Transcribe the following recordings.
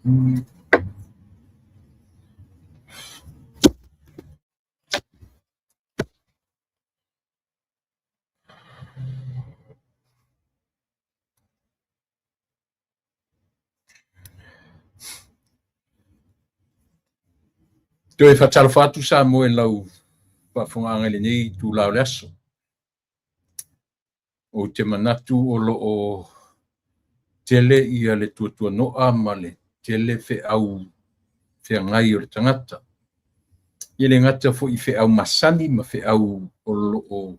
Te e whatalo whatu sa mo e lau whawhunganga le nei tu lau le aso. O te manatu o lo o tele ia le tuatua noa ma le tele fe au fe ngai o le tangata. Ia le ngata fo I fe au masani ma fe au o lo o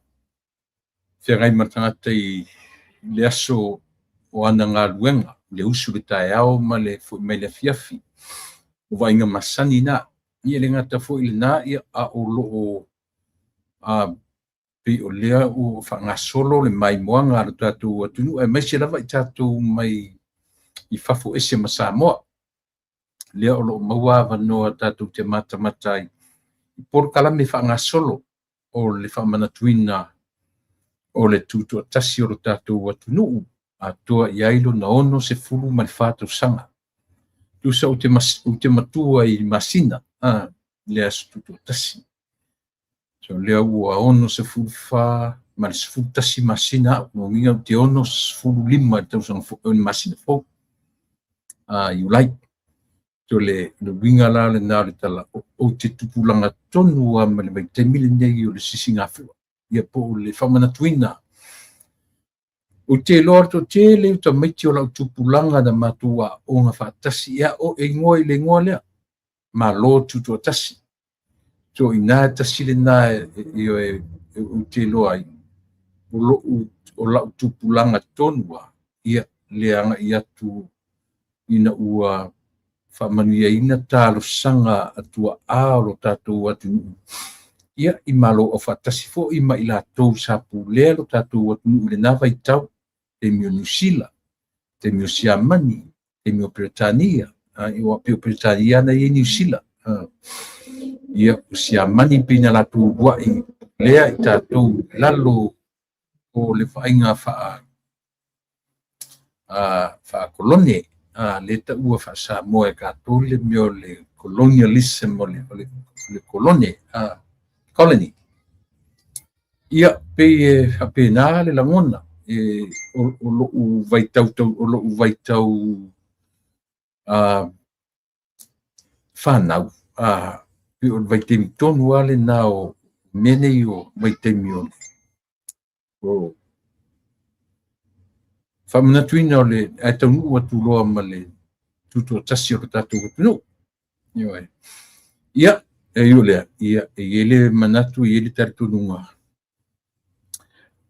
fe ngai ma tangata I le aso o ana ngā luenga, le usu le tae au ma le fo mai le fiafi. O vainga masani na. Ia le ngata fo I le na ia a o lo o pe o lea o whangasolo le mai moanga le tātou atunu. E mai se lava I tātou mai I whafo ese ma Samoa. Lea o lo maua wanoa tātou te mata I por kalame whangasolo o le whamanatuina o le tutua tasi o le tātou atunu. A toa I ailo na ono se fulu ma le whātou sanga. Tusa o te matua I masina. Lea se tutua tasi. So lea ua ono se fulu wha, ma le se fulu tasi masina, o minga te ono se fulu lima, tau sang masina fo. You like. So le winga la le nā le tala, o te tupulanga tonu a ma le mai te mili nei o le sisinga fua. Ia po le whamanatuina. O te loa to te leo ta maiti o lau tupulanga na matua o ngā whaatasi, ia o e ngoi le ngoa lea. Ma lo tutua tasi. So I nā tasi le nā o te loa I o lau tupulanga tonua ia leanga I atu ina ua whamanuia ina tālo sanga atua ālo tātou atunu. Ia I malo o whaatasi fo I ma I lātou sapu lea lo tātou atunu le nā vai tau te mio Nusila, te mio Siamani, te mio Britania, I wa pio Britania na I Nusila. Ia Siamani pina lātou wai lea I tātou lalo o le whainga wha kolone, le ta ua wha Samoa kātou le mio le colonialism o le kolone, colony. Ia pe nā le langona, o lo u vaitau whanau, pe o vaitemi tonu ale nā o mene I o vaitemi o le. Whamanatuina o le aitaunu ua tuloa ma le tutua tasi o le tātou atunu. Ia, io lea, ia, ele manatu I ele taritununga.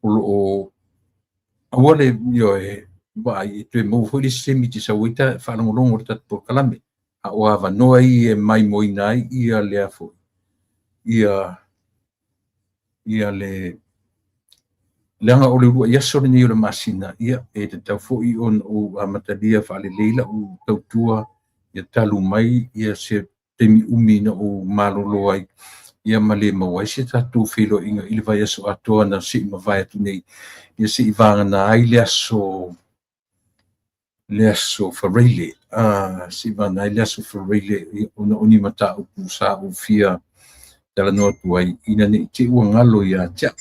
O awale, vai, tu mo foi semi te sauita, whanongolongo le tātou kalame. A o awanoa I mai moinai, ia lea fo. Ia le leanga o le rua iaso le nei o le masina, ia te tau fo I on o amatalia whale leila o tautua, ia talu mai, ia se temi umina o malolo ai, ia male mawai se tātou whilo inga ili vai aso atoa na si ima vai atu nei, ia se I vangana ai le aso whareile, si vangana ai le aso whareile, ona oni mata upu sa o fia tala noa tuai, ina ne te ua ngalo ia tia.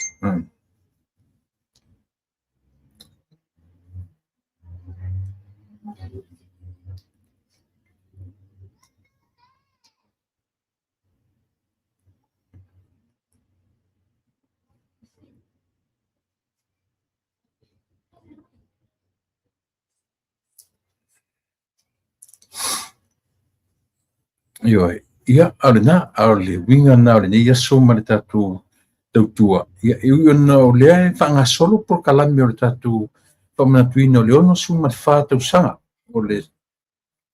Ia alena ale winga na ale ia so ma le tātou tautua. Ia na o lea whangasolo por kalame o le tātou whamanatuina o le ono su ma le whātau sanga o le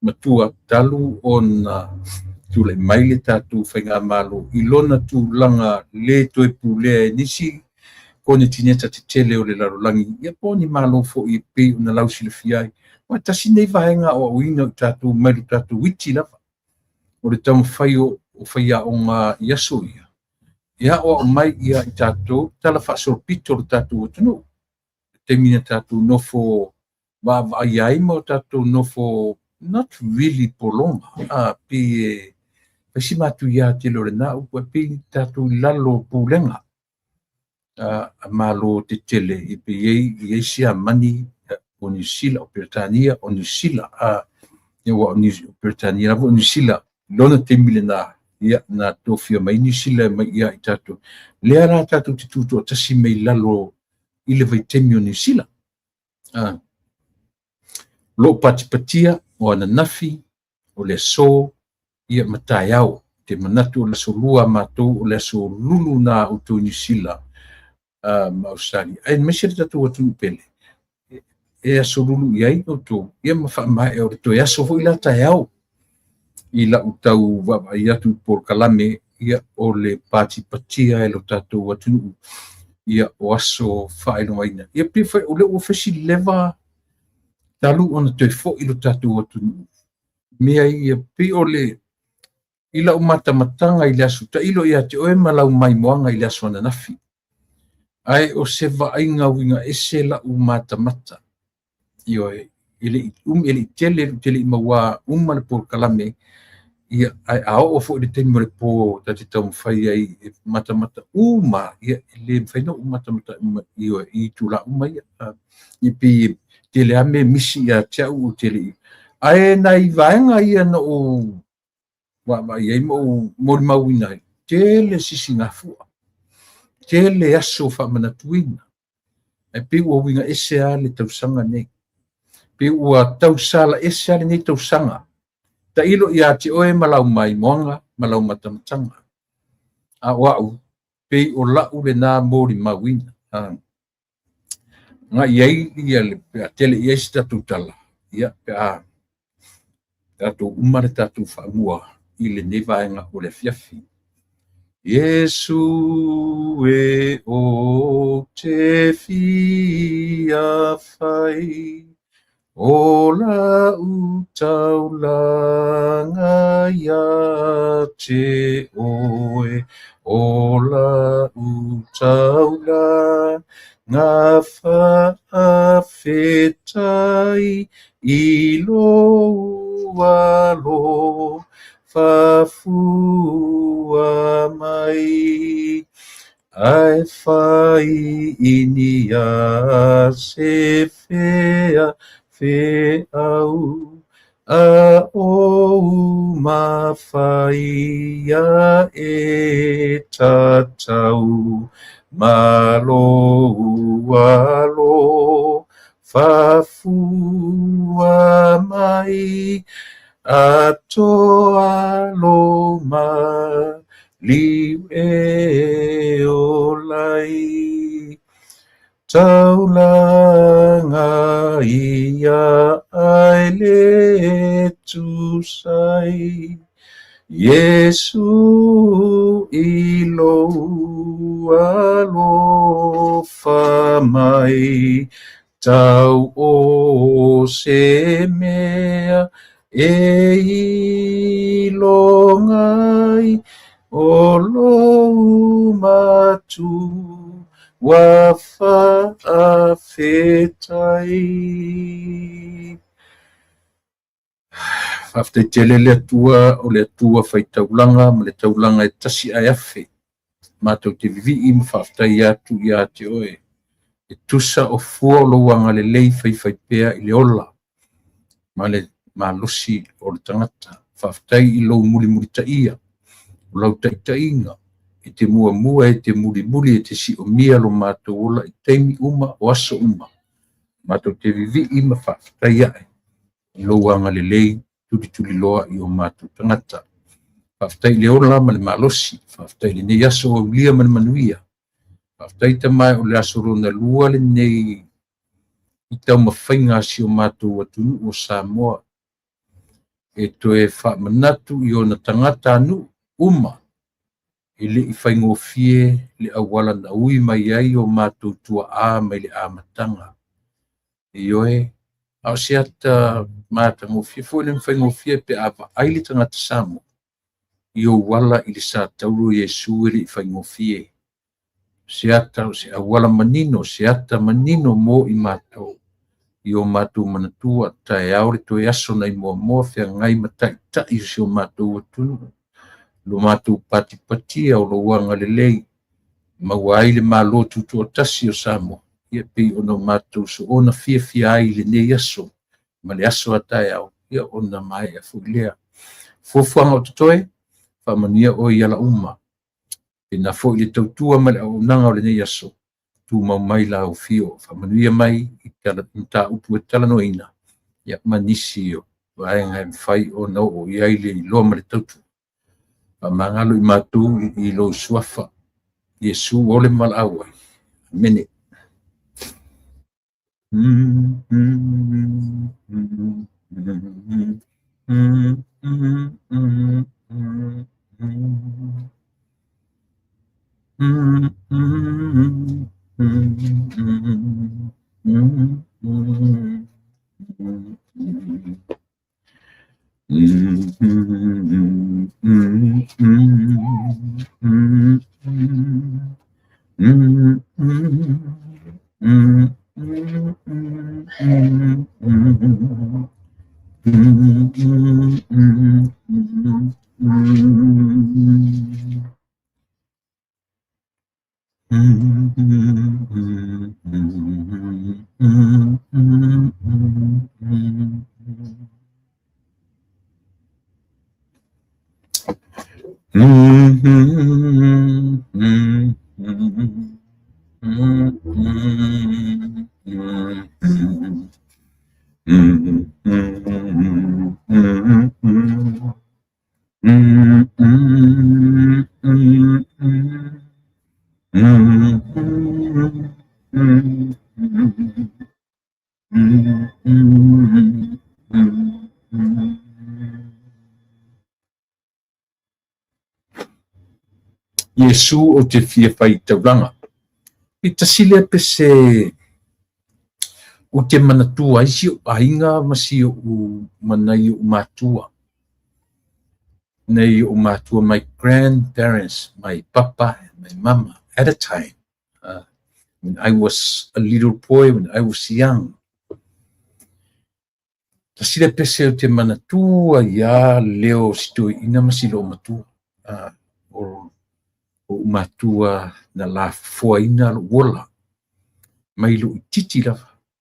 matua talu o na tule mai le tātou whainga malo I lona tūlanga le toe pūlea nisi kone tineta te tele o le larolangi. Ia pōni malo fo I pe una lausi le fiai. Wa tasi nei vaenga o uina o tātou mai le tātou witi lava. O le tamu whai o whaia o ngā iaso ia. Ia o mai ia I tātou, tala whaasoro pito le tātou atunu. Te mina tātou nofo, wa ai ai mo tātou nofo not really polonga pe si matu ia te lore na u pe tatu lalo pulenga malo te tele i pe ye sia mani o New Zealand o Britania o New Zealand e wa New Britania o New Zealand lona te milena ia na tofia mai New Zealand mai ia i tatu le ara tatu te tuto tasi mai lalo i le vaitemi o New Zealand lo patipatia o ana nafi o le so ia matai au te manatu o le so lua matou o le so lulu na o tu New Zealand ma Australia ai mesir tatu o tu pele e aso lulu iai o tu ia mafa mai o tu ia so foi la tai au i la utau wa ia tu por kalame ia o le patipatia e lo tatu o tu ia o aso faino waina ia pe foi o le official leva talu ona te fo i lo tatu o tu mea ia pe o le ila umata matanga i le asu ta ilo ia te oe malau mai moanga i le asu ana nafi ai o se vainga winga ese la umata mata io ele ele tele i maua le por kalame ia ai ao o fo i te mo po ta te tau fai ai mata ia le fai no mata io i tu la ia i pi tele ame misi ia tau tele ai nai vainga ia no wa ia mo mawina tele sisingafu tele aso fa manatuina e pe o winga ese ale tausanga nei pe ua tausala ese ale nei tausanga ta ilo ia te oe malau mai moanga malau matamatanga a wau pe o lau le na mori mawina nga iai ia le tele ia si tatu tala ia pe a tatu umare tatu whaamua i le nevaenga o le fiafi Yesu e o te fia fai o la utaulanga ia te oe o la utaulanga whaafetai i lo walo fafua mai ai fai inia se fea au a o mawhaia e tatau malo alo fafua mai atoa loma liu e olai taulanga ia ai le tusai Yesu ilo alofa mai tau o se mea e ilongai o lo matu wa faafetai faafetai le atua o le atua faitaulanga ma le taulanga e tasi ai afe matou te vivi'i ma faafetai atu ia te oe e tusa o fua o louanga lelei faifaipea i le ola ma le malosi o le tangata faafetai i lou mulimuli taʻia o lau taʻitaʻiga e te muamua e te mulimuli e te siʻomia lo matou ola i taimi uma o aso uma matou te vivi'i ma faafetai aʻe i louaga lelei tulituli loa i o matou tagata faafetai le ola ma le malosi faafetai lenei aso o aulia ma le manuia faafetai tamae o le aso lona lua lenei i taumafaiga asi o matou atunuu o Samoa e toe whaamanatu i ona tangata anu uma i le i whaingofie le awala na ui mai ai o mātou tua a mai le amatanga. I oe, au se ata mātangofie, fo le whaingofie pe awa ai le tangata Samoa i o wala i le sa tauro Yesu i le i whaingofie. Se ata o se awala manino, se ata manino mo i mātou. i o mātou manatua tae aore toe aso nei mua whea ngai matai tai si o mātou atu. Lo mātou pati au lo wanga lelei mawai le malo tutu o tasi o Samoa. Ia pei ono mātou so ona fia ai le nei aso ma le aso atae au. Ia ona mai a fuilea. Fuafuanga o tutoe, whamania o i ala uma. E na fo i le tautua ma le au nanga o le nei aso. Tu mau mai la o fio. Whamanuia mai i tala nta upu e tala no ina. Ia manisi o. Waenga e mwhai o nau o i aile i loa ma le tautu. Mangalo i mātou i lo suafa. Yesu ole mal awai. Mene. Yesu o te fia whai tauranga. I tasile pese o te manatua isi o ainga masi o manai o matua. Nei o matua my grandparents, my papa and my mama at a time. When I was a little boy, when I was young. Tasile pese o te manatua ia leo situ ina masi lo matua. O matua na la foina wola mai lu titi la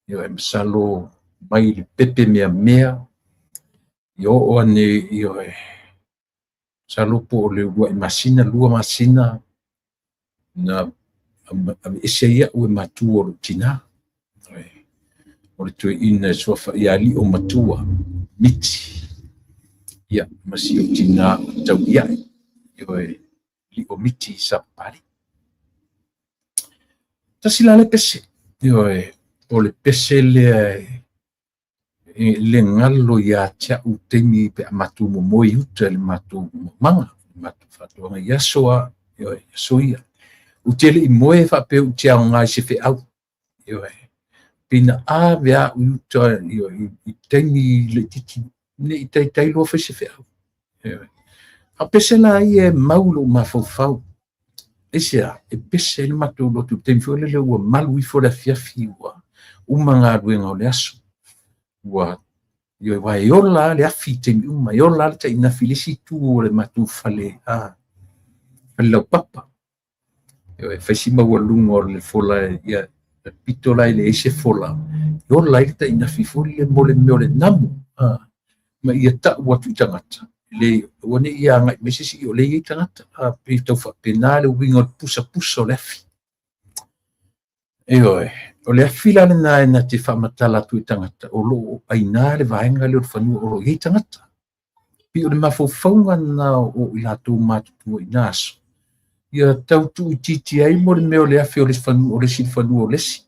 yo em salo mai le pepe mea yo one yo salo po le masina na eseia o matua o tina o le tu ina sofa ya li o matua miti ya masi o tina tau ya yo li o miti sa pari. Tasila le pese. Yo o le pese le ngalo ya tia utemi pe amatu momoi uta le matu manga. Matu fatu nga yasoa. Yo yasoia. Utele i moe fa pe utia ngai se fe au. Yo pina a vea uta yo i temi le titi. Ne i tai lo fe se fe au. Yo a pese la ie maulo mafofau. Isia, e pese le matou lotu temfo le ua malu i fo la fiafi ua umanga ruenga o le aso. Ua, yo wa yola le afi temi yola le ta ina filisi tu o le matou fale lau papa. Yo faisima ua lunga o le fola ia pito lai le ese fola. Yola le ta ina fifoli le mole meo le namu. Ma ia ta ua tu tangata. Le wane ia ngai mesisi o le i tangata pe tau whapena le winga pusa o le afi. O le afi la na te whamatala tu i tangata o lo aina le vaenga le o whanua o lo i tangata. Pi o le mawhauwhaunga na o i lato mātutua i naso. Ia tau tu i titi ai mo le meo le afi o le whanua o le si whanua o le si.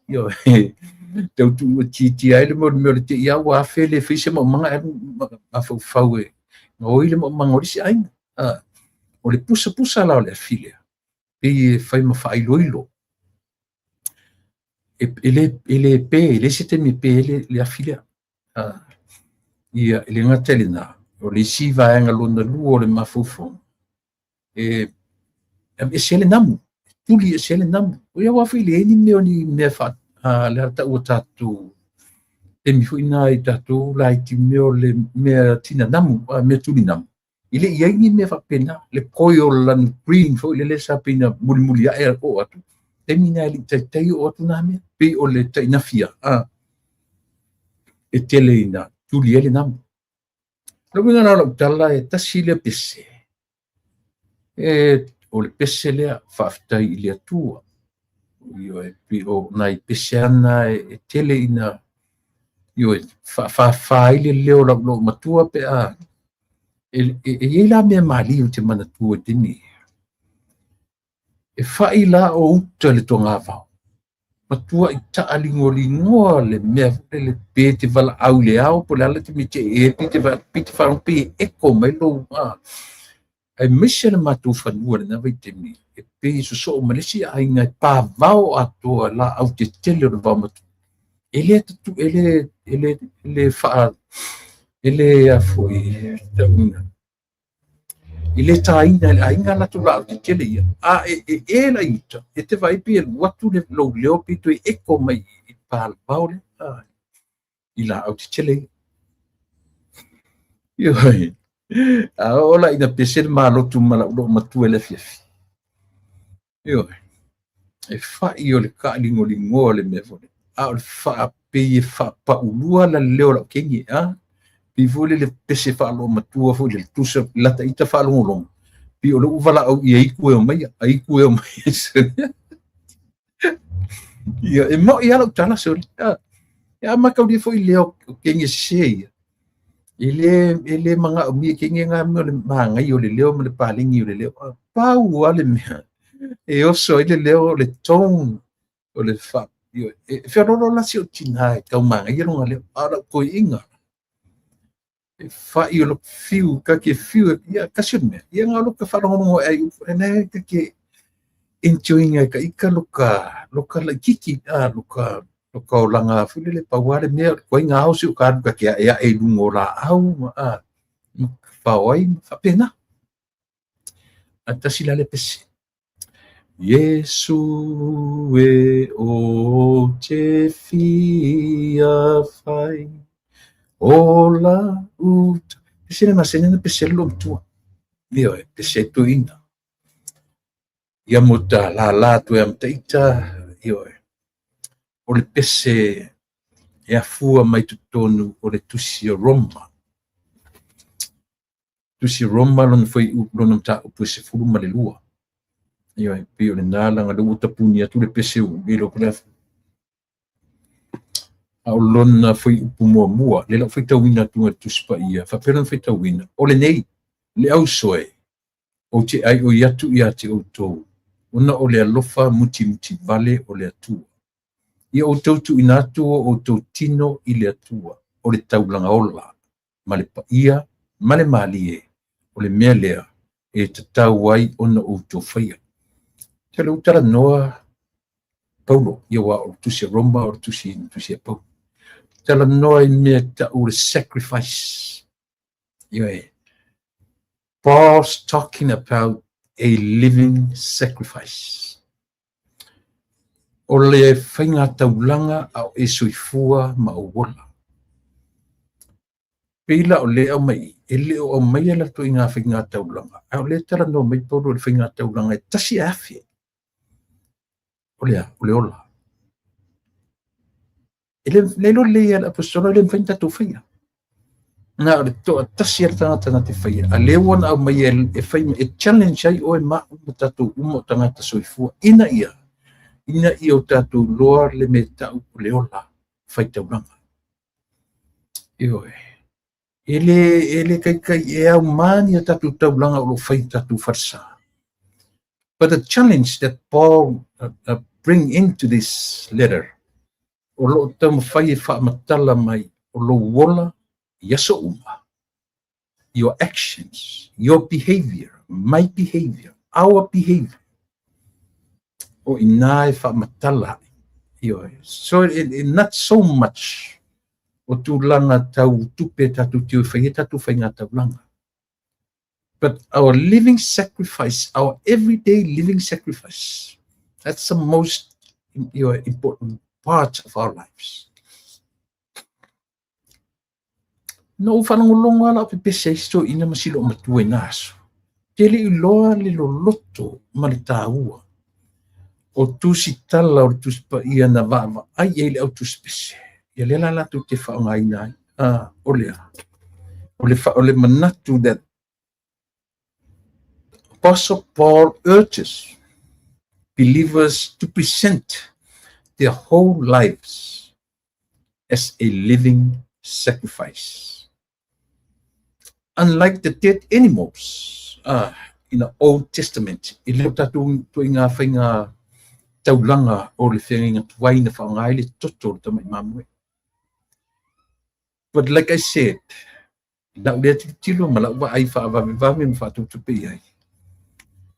Tau tu i titi ai le mo le meo le te ia wa afi le whise mo manga e mawhauwhau e. O ile mo mangorisi ainga. O le pusa la o le afilea. E fai ma fai loilo. Ele pe, ele se temi pe le afilea. Ia ele ngatele na. O le si vaenga lona lua o le mafufo. E se le namu. Tuli e se le namu. O ia wafi le eni meo ni mea fa. Le harta ua tatu e mi fu ina I tātou la I ti meo le mea tina namu, mea tuli namu. Ile iai mea whapena, le koi o lani green fo, ile le sa pina muli a ea o atu. Te mina li tai o atu na mea, pe o le tai nafia. E tele ina, tuli ele namu. Lo winga na tala e tasi le pese. E o le pese lea whaftai I le atua. Io e pi o nai pese ana e tele ina io e fa ile leo la lo matua pe a e la me mali o te mana tua tini e fa ila o uta le tonga va matua I ta alingolingoa le me le pe te vala au le au po la te mite e te va pite fa un pe e ko mai lo ai mission matu fa nua na vai tini e pe so malesi ai ngai pa vao ato la au te tele o va matu ele fa ele a foi da una ele tá ainda na tua que ele ia ela ita e te vai pi watu le lo leo pi tu e como I pal paule ila au te chele io ola ina pese malo tu mala lo matu ele fifi io e fa io le ka lingo le me vole a fa pe fa pa ulua la leo la kengi pi vole le pese fa lo matua fo le tusa la ta ita fa lo long pi o lo vala au I ku e mai ai ku e mai ia e mo ia lo tala so ia ma ka di fo I leo kengi se ele manga o mi kengi nga mo le manga I o le leo mo le palingi o le leo pa u ale me e o so ile leo le tone o le fa io e fe lo la si o tina ka manga ia lo ngale ala ko inga fa io lo fiu ka ke fiu ia ka me ia ngalo ka fa ngo ai ene ke enjoying ka ika loka la kiki loka o langa fule le pawale me ko inga au si ka ke ia e lungo la au fa oi fa pena ata sila le pese Yesu e o te fia fai ola ut pese na sene pese lo tua mio e pese tu ina ia mota la tu am teita io o le pese e afua mai tu tonu o le tusi Roma lon foi lon ta o se fulu ma le lua io e pio le nala nga lu tapuni atu le pese u lo kula au lona foi upu mua le la foi tawina tu tu spa ia fa pena foi tawina o le nei le au soe o te ai o yatu ia te o to ona o le alofa muti vale o le atua ia o tautu ina atua o tau tino I le atua o le taulanga ola ma le paia ma le malie o le mea lea e tatau ai ona o tau whaia te le utara noa Paulo ia wa o tusi Roma o tusi Paulo tala noa I mea ta o le sacrifice ia e Paul's talking about a living sacrifice o le whainga taulanga au e soifua ma o wola pila o le au mai e le o mai ala to inga whainga taulanga au le tala noa mai Paulo le whainga taulanga e tasi afi o le ola le lo le ala apostolo le whainga tau whainga na le to tasi ala tangata na te whaia a le wana au mai e whainga e challenge ai o e ma tatu umo tangata soifua ina ia o tatu loa le me tau le ola whai taulanga io ele kai e au mani a tatu taulanga o lo whai tatu farsa but the challenge that Paul bring into this letter o lo tamu whai e whaamatala mai o lo wola yaso uma your actions your behavior my behavior our behavior o ina e whaamatala so not so much o tūlanga tau tupe tatu tiu whaia tatu whainga taulanga. But our living sacrifice, our everyday living sacrifice, that's the most important part of our lives. no whanangolongo ala pe pese isto ina masilo matua inaso. Te li iloa li lo loto ma le tāua. O tusi tala o tusi pa ia na vava ai ele au tusi pese. Ia le la tu te whaonga ina ai. Olea. Ole manatu that Apostle Paul urges believers to present their whole lives as a living sacrifice. Unlike the dead animals in the Old Testament, i leo tatu tuinga whainga taulanga o le whenga tuaina whaongai le toto le tamai mamue. But like I said, lau lea tilo ma lau wa ai whaavame mwhatutupi ai.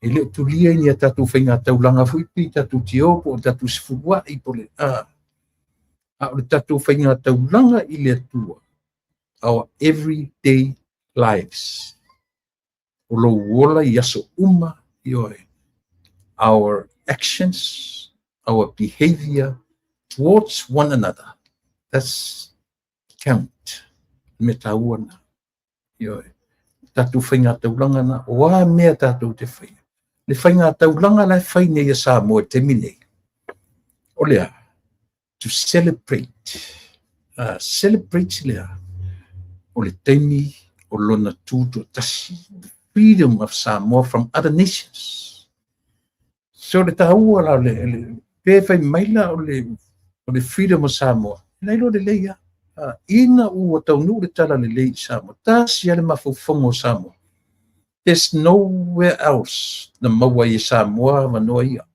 E leo tulia ni a tatu whainga taulanga fuipi, tatu tiopo, tatu sifua i pole. A o le tatu whainga taulanga i lea tua. Our everyday lives. O lo wola i aso uma i oe. Our actions, our behavior towards one another. That's count. Me tauana. I oe. Tatu whainga taulanga na, wa mea tatu te whainga. Le whainga taulanga lai whaine ia sa moe te mine. O lea, to celebrate. Celebrate lea. O le teimi, o lona tūtu tasi. The freedom of Samoa from other nations. So le tāua la le pewhai maila o le freedom of Samoa. Nei lo le leia. Ina ua taunu le tala le lei Samoa. Tasi ale mawhauwhongo Samoa. There's nowhere else na maua i Samoa manoa ia.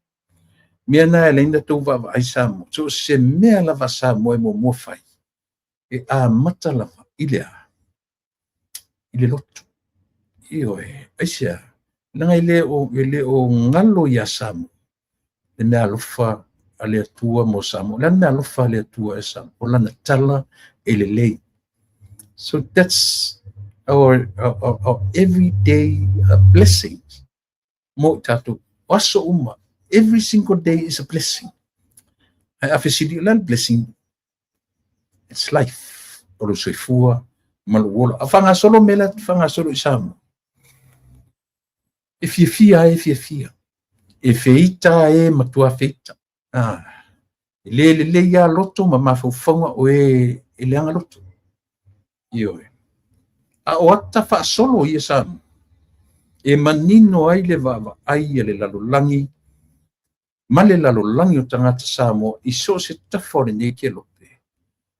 Mea na e leina tau wawa ai Samoa. So se mea lava Samoa mo muawhai. E a mata lava ilea. Ile lotu. Ioe. Aisia. Nanga ile o ngalo ia Samoa. Le mea alofa alea tua mo Samoa. Le mea alofa alea tua e Samoa. O lana tala e le lei. So that's our everyday blessings. Mo tatu waso uma. Every single day is a blessing. Ai afesidi lan blessing. It's life. Olo soifua maluola. Afanga solo mela fanga solo isamu. If you fear. E feita e matua feita. Le ya loto mama fofonga o e leanga loto. Ioe. A o ata wha solo i samu. E manino ai le wawa ai le lalolangi. Ma le lalolangi o tangata Samoa i so se tafore nei ke lope.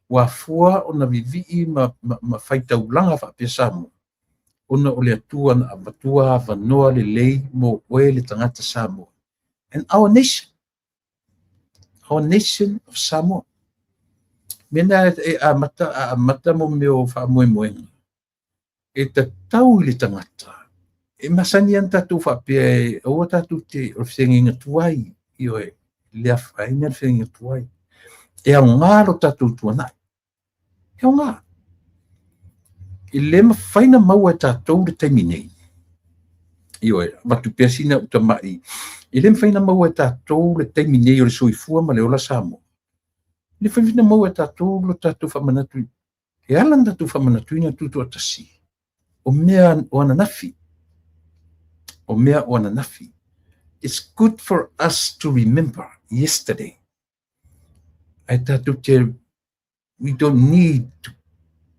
Wa fua o na vivi ma whaita ulanga wha pe Samoa. Ona o le atua na abatua wanoa le lei mo oe le tangata Samoa. And our nation of Samoa. Mena e a mata mo meo wha moenga. E ta tau le tangata. E masani an tatu whapea o tatu te o whenginga tuai i oe lea whainga whenginga tuai. E au ngāro tatu tuanai. E au ngā. E lema whaina maua tatou le taimi nei. I oe, watu peasina utamai. E lema whaina maua tatou le taimi nei o le soifua ma le ola Samoa. Le whaina maua tatou lo tatu whamanatui. E alan tatu whamanatui na tutu atasi. O mea o ananafi. It's good for us to remember yesterday. We don't need to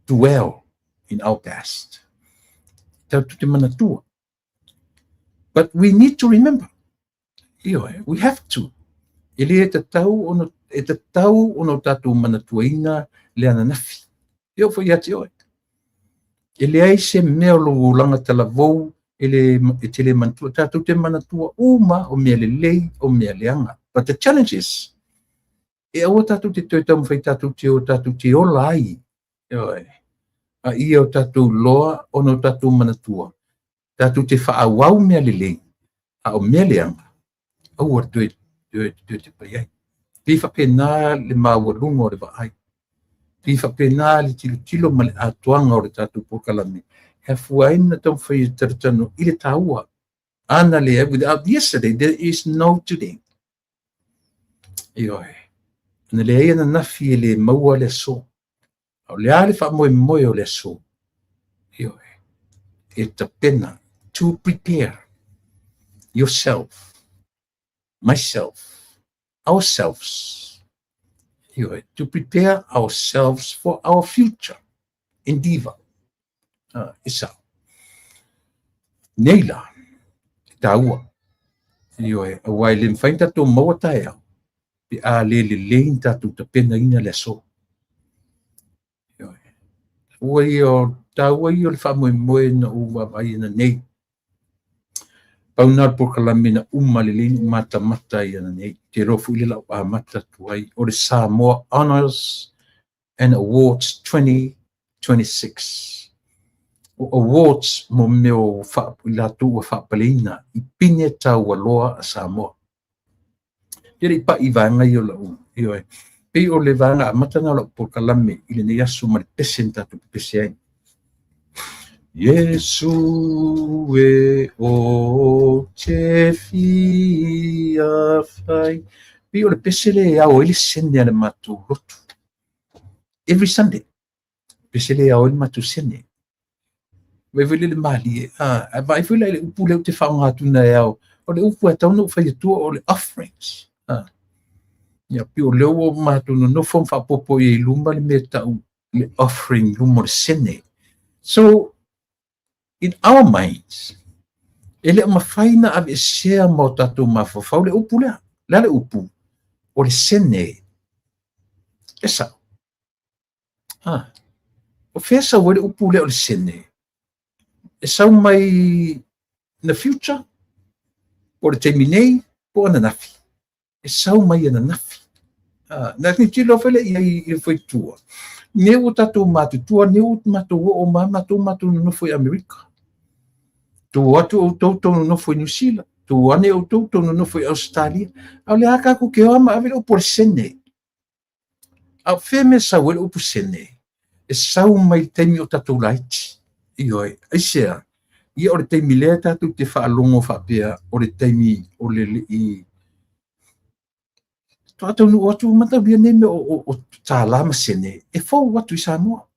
dwell in our past. But we need to remember. We have to. Ele e tau ono tatu manatuaina le ananafi. Fo iati oe. Ele ai se mea lo ulanga talavou, ele tele mantua, tatu te manatua uma o mea le lei, o mea leanga. But the challenge is, e aua tatu te toi tamu whai tatu te ola ai. A ia o tatu loa, ono tatu manatua. Tatu te whaawau mea le lei, a o mea leanga. Aua toi te pai ai. Pifa pena le mawalunga o le vaai. Pifa pena le tilo ma le atuanga o le tatu pokalame. He fuaina tau whai taratano i le taua. Ana le, without yesterday, there is no today. Ioe. Na le aia na nafi e le maua le so. Au le ale wha moe o le so. e ta pena to prepare yourself, myself, ourselves, to prepare ourselves for our future endeavor. Isa. Neila, taua. A wailin fainta to mawataya. Pi a lele lein tatu ta pena ina leso. Ua taua le whamoe na uwa vai na nei. Paunar por kalamina umalilin mata ia na nei. Te rofu ili lau a mata tuai. O le Samoa Honors and Awards 2026. Awards mo meo latu wa whapalina i pine tau aloa a Samoa. Tere pa i vanga i o lau. Pei o le vanga a matana lau por kalame i le ne yasu ma le pesen tatu pese ai. Yesu e o te fia fai. Pei o le pese le au ele sene ane matu rotu. Every Sunday. Pese le au ele matu sene. Vai vele le mali vai vele le upu le te whaunga tuna e au o le upu e tau no whai atua o le offerings ia pi o leo o mātuna no fom whapopo i lumba le me tau le offering lumo le sene. So in our minds ele mawhaina ave sea mo tatu mawhawhau le upu lea le upu o le sene esa o fesa o le upu lea o le sene e sau mai na future o le taimi nei po ana nafi e sau mai ana nafi na ni tilo fele i foi tua ne o tatu matutua ne o matu o matu no foi America tu atu o no foi New Zealand tu ane o no foi Australia au le aka ko ke ama ave o por sene au feme sa o o por sene e sau mai taimi o tatu laiti ioi aisea ia o le taimi lea tatu te whaalongo whapea o le taimi o le i to atu nu atu mata bia neme o tālama sene e fau watu i Samoa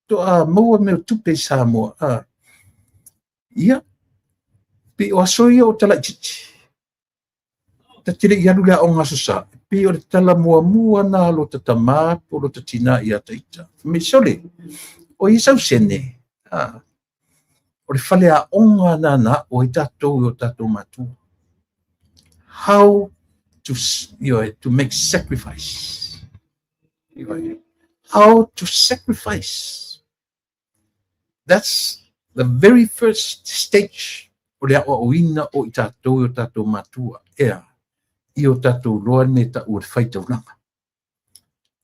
to a maua me o tupe i Samoa ia pe o asoia o tala chichi ta tire i alu lea o ngasusa pe o le tala mua na lo tatama po lo tatina i ataita me sole o i sau sene o le whale a onga nana o i tatou o tatou matu. How to make sacrifice. How to sacrifice. That's the very first stage o le o ina o i tatou matua. I o tatou loa me ta ua whaitau langa.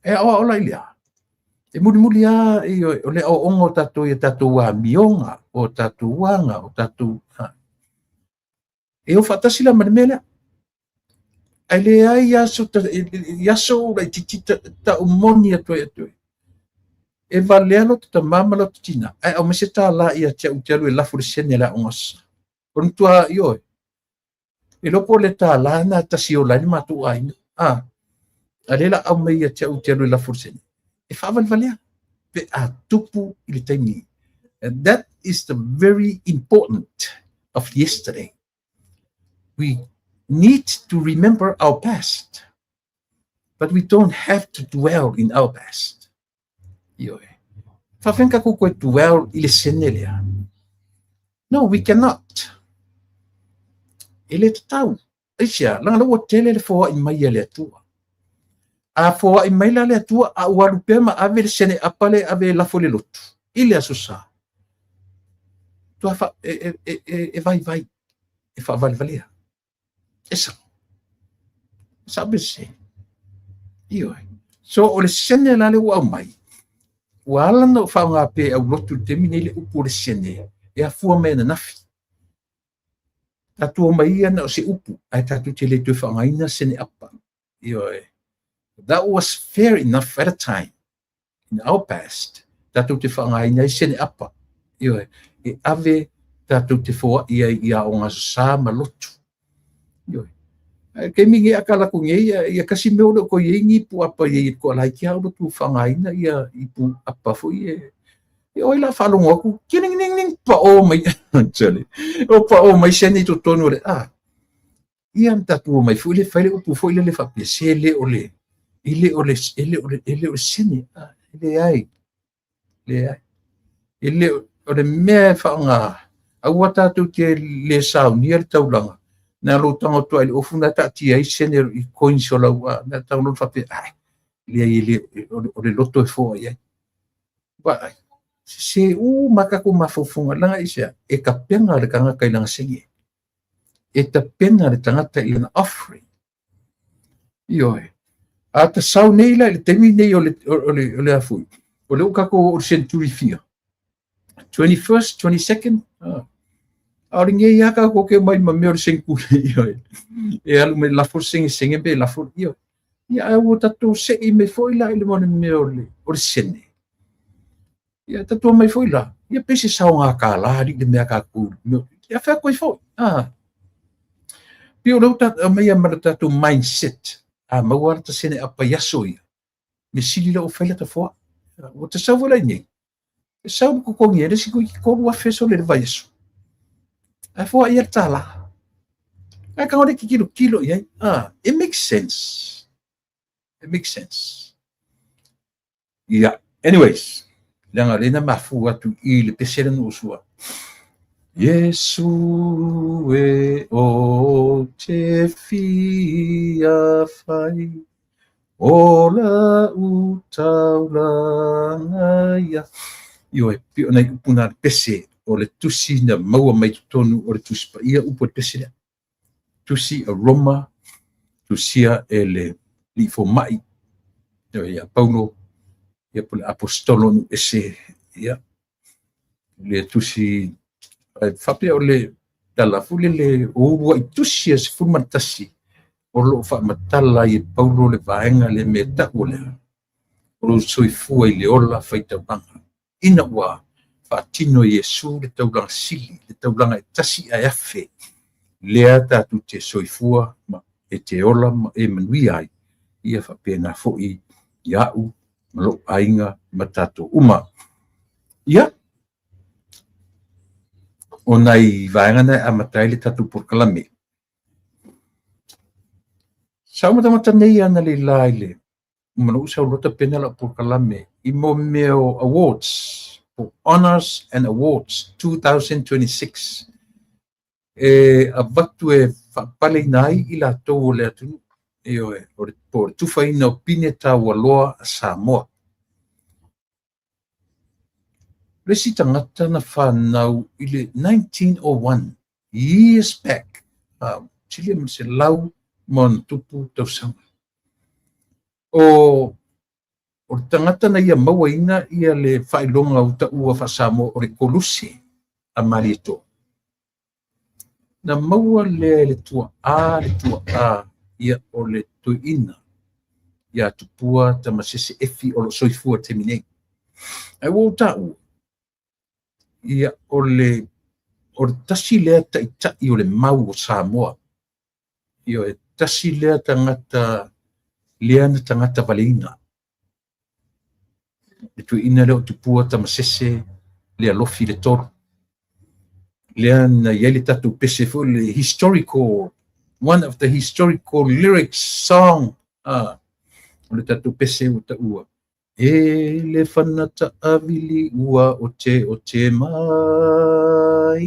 Awa ola ilia. E muri o le o ongo tatou i tatou wa mionga o tatou wanga o tatou e o whatasi la manemele ai le ai yaso la titita ta umoni atu e valelo ta mama lo tina ai o meseta la ia tia utelu e la fursene la ongas on tua yo e lopo le ta la na ta sio la ni matu ai alela au mai tia utelu e la fursene e faval valea pe a tupu i le taimi. And that is the very important of yesterday. We need to remember our past, but we don't have to dwell in our past. Whawhenka ko koe dwell i le sene lea. No, we cannot. E le tatau. Aisia, langa lau o tele le fōa i mai le atua. A fōa i mai le atua a uaru pema ave le sene apale ave lafo le lotu. I le asusa. Vai e fa valvalea esa sabe se io so o le sene la le wa mai wala no fa nga pe au lotu te mine le upu le sene e a fua me na nafi tatu mai ana o se upu ai tatu te le tu fa nga ina sene apa io that was fair enough at a time in our past tatu te fa nga ina sene apa io e ave tatou te foa ia o ngā sā malotu. Kei mingi akala ko ngai ia kasi me ono ko yengi pu apa ye ko lai kia ono tu whangaina ia i pu apa fo o ila falongo aku kining ning pa o mai actually o pa o mai seni to tonu le ia tatu mai fu le fai upu foi le fa pesele ole ile seni ile ai ile ole me fa nga au tatu ke le sau ni el taulanga na lo tango to ile ofuna ta ti ai seni i coin sola wa na tango fa pe ile ole loto fo ia ba se maka ko mafofonga langa isa e ka penga le kanga kai langa sengi e ta penga le tangata i na offering ioi a ta sau nei la le temi nei ole afu ole uka ko o century fia 21st 22nd a ringe ia ka ko ke mai me o senku ioi e alu me la forcing singe be la for ioi ia o tatu se i me foi la ile mo me o sene ia tatu mai foi la ia pese sao nga ka la di de me ka ku ia fa ko foi pio lo ta mai ma tatu mindset ma war ta sene apa yaso ia me sili la o fela ta fo o ta sa vola ni sa ko ko ni de si ko wa feso le va yeso a fo ia ta la a ka ore ki kilo ia it makes sense yeah anyways langa lena mafu atu i le pesere no sua Yesu e o te fia fai ola utaulanga ia io e pio nei puna pese o le tusi na maua mai tonu o le tusi pa ia upo pese tusi aroma tusia ele li fo mai ia Paulo ia pole apostolo no ese ia le tusi fape o le tala fule le o tusi as fumantasi o lo fa matala i Paulo le vaenga le meta ole o soifua i le ola faita banga ina wa fa tino Yesu le taulanga sili le taulanga tasi a afe le ata tu te soifua ma e te ola ma e manui ai ia fa pena fo i iau malo ainga matato uma ia onai vaenga na amatai le tatu por kalame sa mata nei ana le laile mano sa lota pena la por kalame i mo meo awards for honors and awards 2026 avatu e pale nai i la to le atu o por tu fai no pineta waloa Samoa Resi tangata na whanau i le 1901 years back chile mo se lau mon tupu tausanga o tangata na ia mawaina ia le whailonga uta ua whasamo o le koluse a marieto na maua le tua a ia o le tuina ia tupua tamasese efi o lo soifua teminei ai wo tau ia o le tasi lea taitai o le mau o Samoa ia e tasi lea tangata lea na tangata valeina le tuina leo tupua tamasese le alofi le toro lea na ia le tatu pese fo le historical one of the historical lyrics song o le tatu pese o ta ua e le whanata avili ua o te mai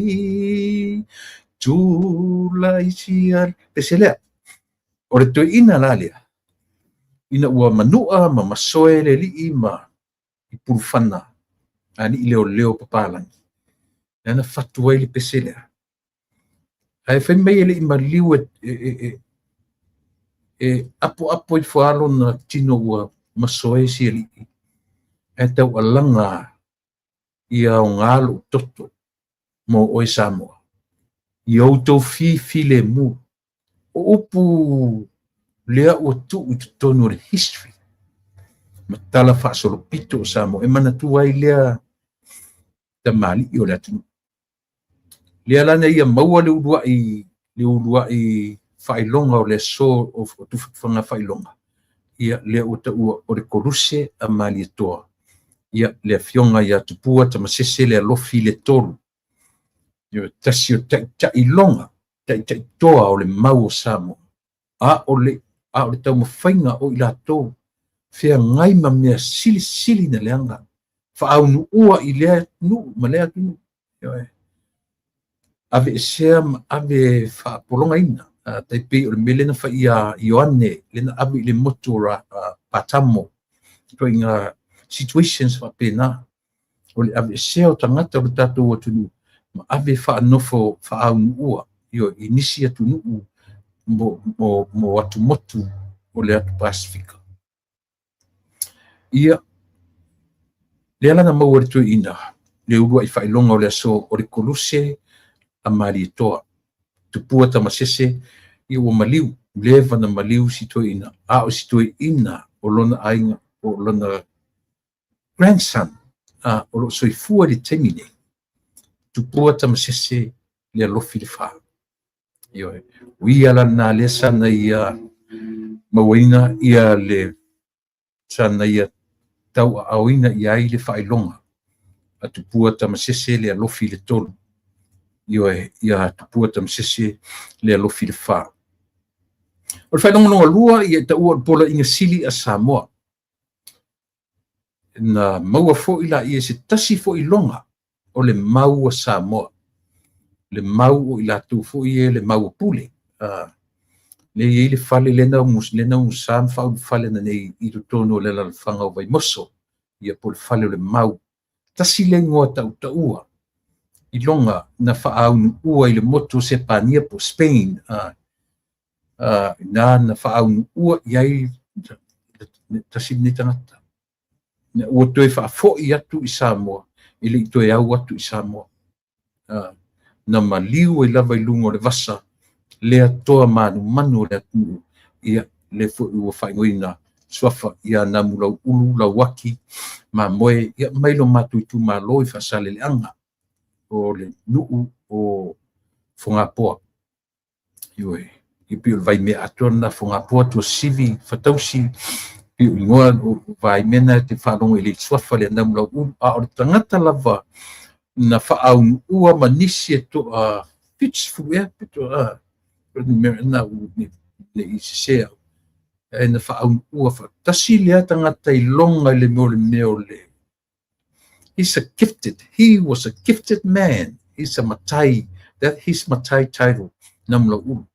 tula isiar pese lea o le tuina la lea ina ua manua ma masoe le li ma i purufana ani leo papalangi ana fatu ai le pese lea ai fai mai le ima liu apo i whaalo na tino ua masoe si li e tau alanga ia o ngalo toto mo oi Samoa i auto fi le mu o upu lea o tu tonu le history matala fa solo pito Samoa e mana tu ai lea tamali i o le tunu lea lana ia maua le udua i whailonga o le so o tufanga whailonga ia lea o ta ua o le koruse a mali toa ia le afionga ia tupua tamasese le alofi le tolu ia tasi o taʻilonga taʻitoa o le mau o Samoa a o le taumawhaiga o i latou feagai ma mea silisili na leaga faaunuʻua i lea nuu ma lea tunuu ave esea ma ave faapologaina taipei o le mea lena faia Ioane lena ave i le motu o patamo toiga situations faapena o le ave esea o tagata o le tatou atunuu ma ave faanofo faaunuʻua io i nisi atunuu mo atu motu o le atu Pasifika ia le alana maua le tuiina le ulua i faailoga o le aso o le koluse a marietoa tupua tamasese ia ua maliu leva na maliu si tuiina a o si tuiina o lona aiga o lona grandson o loo soifua le taimi nei tupua tamasese le alofi le fā ioe uia lana lea sana ia mauaina ia le sana ia tauaʻaoina i ai le faailoga a tupua tamasese le alofi le tolu ioe ia tupua tamasese le alofi le fā o le failogologa lua ia taʻua o le polaʻiga sili a Samoa na maua foʻi laʻia se tasi foʻi loga o le mau a Samoa le mau o i latou foʻi e le mau o pule leiai le fale lena umusa ma faaulufale nanei i totonu o le lalafaga o vaimoso ia po le fale o le mau tasi le igoa taʻutaʻua i loga na faaunuʻua i le motu o Sepania po Spain na faaunuʻua i ai tasi lenei tagata na ua toe faafoʻi atu i Samoa i leʻi toe au atu i Samoa na maliu ai lava i luga o le vasa lea toa manumanu o le atunuu ia le foʻi ua faaigoina suafa ia namu lauʻulu lauaki mamoe ia mai lo matou itumālo i faasaleleʻaga o le nuu o fogapoa ioe i pio le vaimea atu ana fogapoa tuasivi fatausi pio igoa o vaimena te faalogo i le suafa le namu lauʻulu a o le tagata lava na faaunuʻua ma nisi e toʻa pitchful ea pitoa na le isesea e na faaunuʻua faatasi lea tagata i loga i le mea o le he was a gifted man he's a matai his matai title namu lauʻulu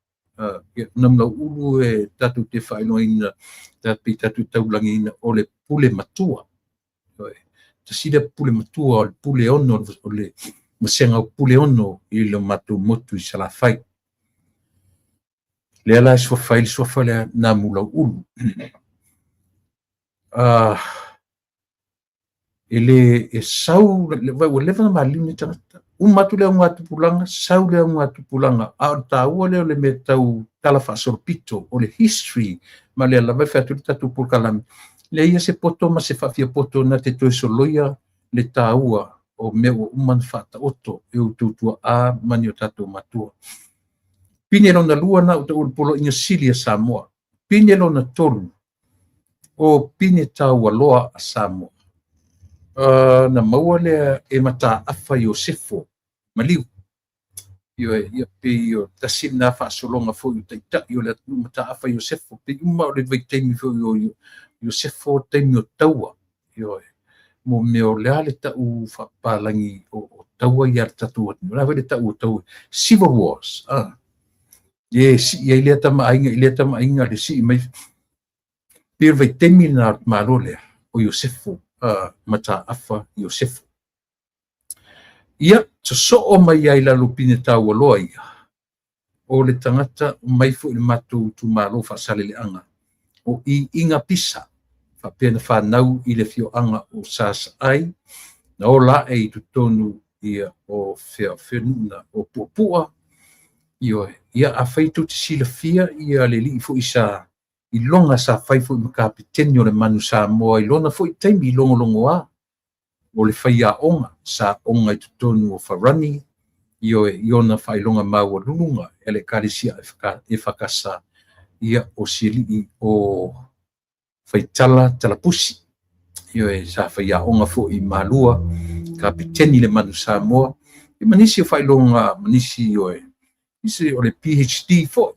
namu lauʻulu e tatou te faailogaina tatou taulagiina o le pule matua tasi le pule matua o le pule ono o le masega o pule ono i le matou motu i salafai le ala suafa i le suafa le namu lauʻulu ele e sau ua leva na maliu nei tagata uma atu le auga atupulaga sau le auga atupulaga a o le tāua lea o le mea tau tala faasolopito o le history ma le alava featu le tatou polokalami le ia se poto ma se faafia poto na te toe soloia le tāua o mea ua uma na faataoto e outou tuaʻā mani o tatou matua pini e lona lua na o taʻua le poloʻiga sili a Samoa pini e lona tolu o pini taualoa a Samoa na maua lea e mataafa Iosefo maliu ia pei o tasi na faasologa foʻi o taʻitaʻi o le atunuu mataafa Iosefo pei uma o le vaitaimi foʻi o Iosefo taimi o taua ioe mo mea o lea le taʻu faapalagi o taua ia le tatou atunuu lava le taʻu o taua civil wars e siʻi ai lea tamaʻaiga le siʻi mai pei o le vaitaimi na malo lea o Iosefo mataafa Iosefo ia tosoo mai ai lalopine taualoa ia o le tagata mai foʻi le matou tumālo faasaleleʻaga o iʻiga pisa faapea na fanau i le fioaga o sasaʻai na ola e i totonu ia o feanuʻuna o puʻapuʻa ioe ia afai tou te silafia ia le liʻi foʻi sa i longa sa fai foʻi ma kapiteni o le manu Samoa i lona foʻi taimi i logologoā o le faiaʻoga saʻoga i totonu o Farani ioe i ona faailoga maualuluga e le ekalesia e fakasa ia o silii o faitala talapusi Io e sa whaia onga fo I malua, ka piteni le manu Samoa, I manisi o whailonga, manisi o isi o le PhD fo,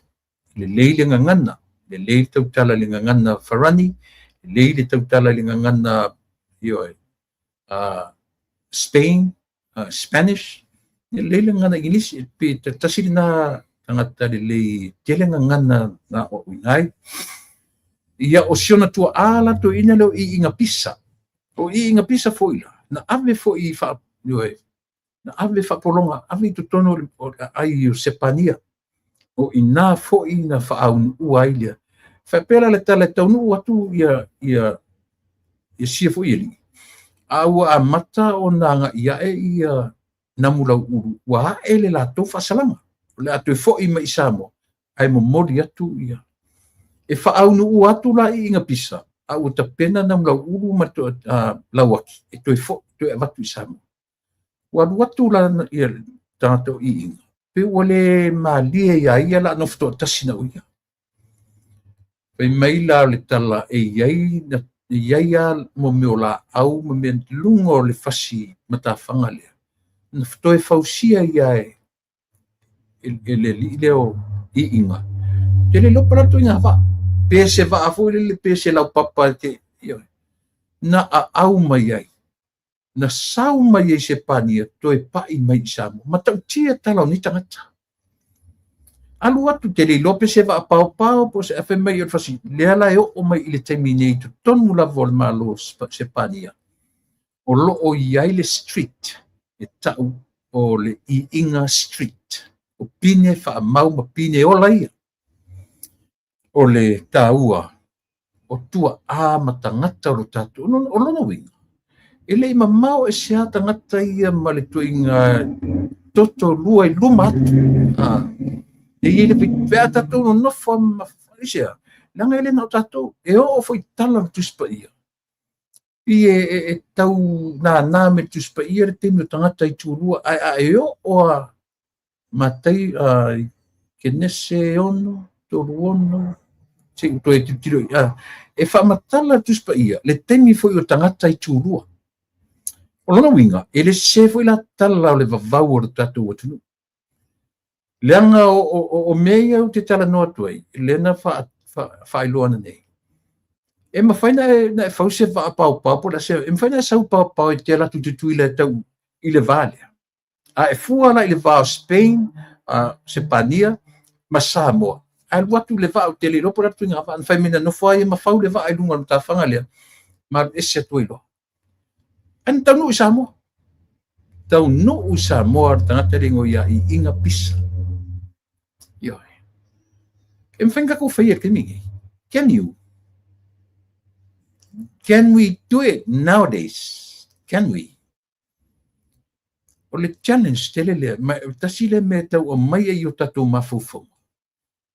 le leile ngangana, le leile tautala le ngangana Farani, le leile tautala le ngangana, io Spain, Spanish, le leile ngangana English, pe tasiri na tangata le lei tele ngangana na o inai, ia o siona tua ala to ina leo I inga pisa, o I inga pisa fo ila, na ave fo I fa, na ave fa polonga, ave to tono o ai o sepania, o ina fo I na fa au uailia, fa pela le tala taunu atu ia sia fo ili, aua a mata o nanga ia ia namula uru, wa ele la to fa salama, le atu fo I ma isamo, ai mo mori atu ia, e fa au atu la I inga pisa, au ta pena namula uru ma to lawaki, e to fo to vatu isamo. Watu la ia tato I inga. Pe wale malie ia la no fto tasina uia. Pe maila le tala e ia mo meola au mo men lungo le fasi matafanga le. Na fto e fausia ia ele leo I inga. Tele lo para to inga va. Pe se va afu le pe se la papa te na au mai ai. Na sau mai e se pania to e pai mai Samoa. Ma tau tia tala ni tangata. Alu atu te li lope se va pau po se afe mai o fasi. Lea la e o mai ile terminate tonu la vol malo se pania. O lo o iai le street. E tau o le I inga street. O pine fa mau ma pine o laia. O le taua. O tua ma tangata o tatu. O lona winga. Ele ima mau e sea tangata ia ma le tuinga toto lua I luma atu. E ele pea tatu no nofo ma whaisia. Langa ele nao tatu. E o foi tala tuspa ia. I e tau nā me tuspa ia le temi o tangata I tūrua. E o a matai ke nese ono, toru ono, se uto e titiro. E whamatala tuspa ia. Le temi foi o tangata I tūrua. O lona winga, ele se foi la tala o le vavau o tatu o tunu. Leanga o mea o te tala noa tuai, lena whailoana nei. E ma whaina na e whause wha pau po la se, e ma whaina sau pau e te latu te tui le tau I le vale. A e fua la I le vao Spain, Sepania, ma Samoa. A watu le vao te le lopo ratu inga wha, an whaimena no whai e ma whau le vao I lunga no ta whangalea, ma ese tuai lo. An tau no Samoa. Tau no Samoa tangata ringo ia I inga pisa. Yo. E mwhenga ko whaia ke mingi. Can we do it nowadays? Can we? O le challenge tele le, tasile me tau o mai I o tatu mafufo.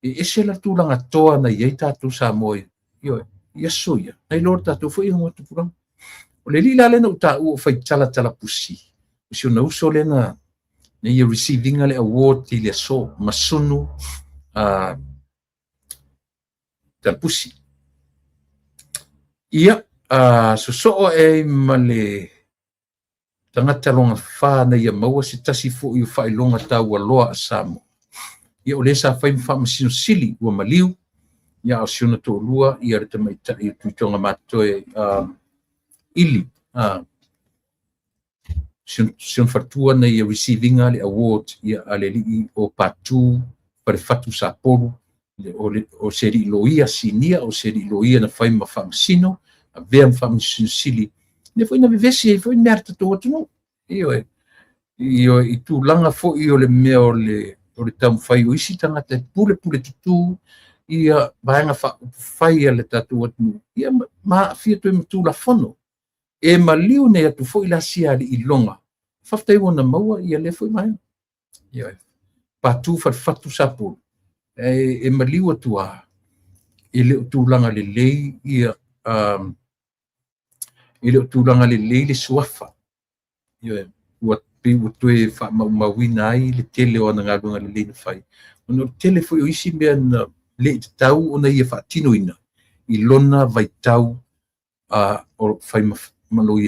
E ese la tūlanga toa na iei tatu Samoa. Yo, yasoia. Ai lor tatu fo I honga tupurang. O le lila lena o tāu o whai tala pusi. O si o na uso lena na ia receiving ale award I le so masunu tala pusi. Ia, so e ma le tangata longa wha na ia maua si tasi fo I o whai longa tau a loa a Samoa. Ia o le sa whai mwha masino sili ua maliu. Ia o siona tō lua, ia rita mai tai o tuitonga matoe ili sion fatua na ia receiving ale award ia ale li o patu pare fatu sa polu o seri loia sinia o seri loia na fai ma famsino a vea famsino sili ne foi na vivesi foi merta to no io I tu langa fo io le meo le tam fai o isi tanga te pule tutu ia bainga fai ale tatu no ia ma fia to tu la fono e maliu ne atu foi la sia I longa. Faftai wana maua ia le foi mai. Ia patu fatu sapu. E maliu atu ele tūlanga le lei ia ele tūlanga le lei le suafa. Ia ua tue mawina ai le tele o na ngalunga le lei na fai. Ono tele foi o isi mea na le tau ona ia whaatino ina. I lona vai tau o fai malo i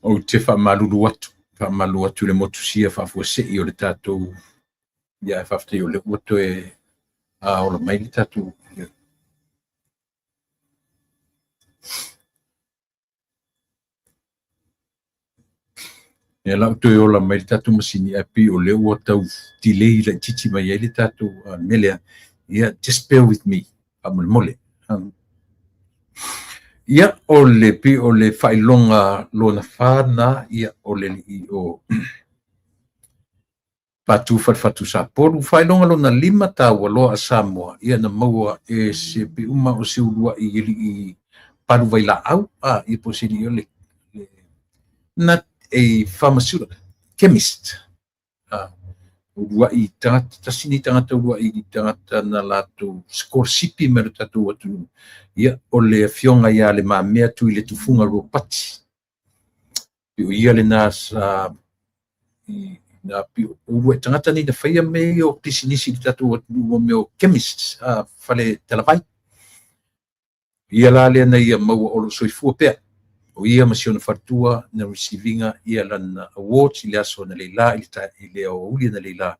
o te whamaluru atu le motusia whafuase'i o le tātou ia e whafte o le uato o la mai le tātou e lau toi o la mai le tātou masini api o le ua tau delay la titi mai ai le tātou melea ia just bear with me mole ia o le pi o le whailonga lona whāna ia o le li o patu whatu sa poru whailonga lona 5 tāua loa a Samoa ia na maua e se pi uma o se urua i paru vai la au i po siri o le na a pharmaceutical chemist urua i tangata tasini tangata urua i tangata na lato skorsipi me tatu atu ia o le fionga ia le mamea tu i le tufunga ro pati o ia le nasa na pi urua tangata ni na whaia me o tisinisi i tatu atu o me o chemist fale telawai ia la le na ia maua o lo soifua pea o ia masiona fartua na receiving ia lana awards i le aso na leila i le o uli na leila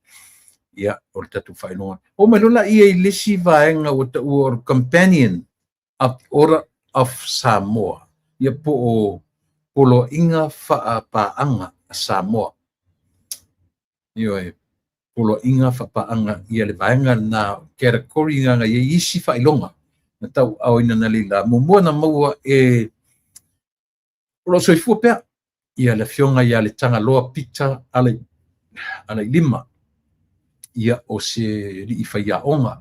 ia o le tatu whainoa o malula ia i lesi vaenga o ta o companion of Order of Samoa ia po o polo inga whaapaanga Samoa ia e polo inga whaapaanga ia le vaenga na karakori nga ia isi whailonga na tau au ina na leila mua na maua lo soifua pea ia le fionga ia le tanga loa pita ala 5 ia o se ri whaia onga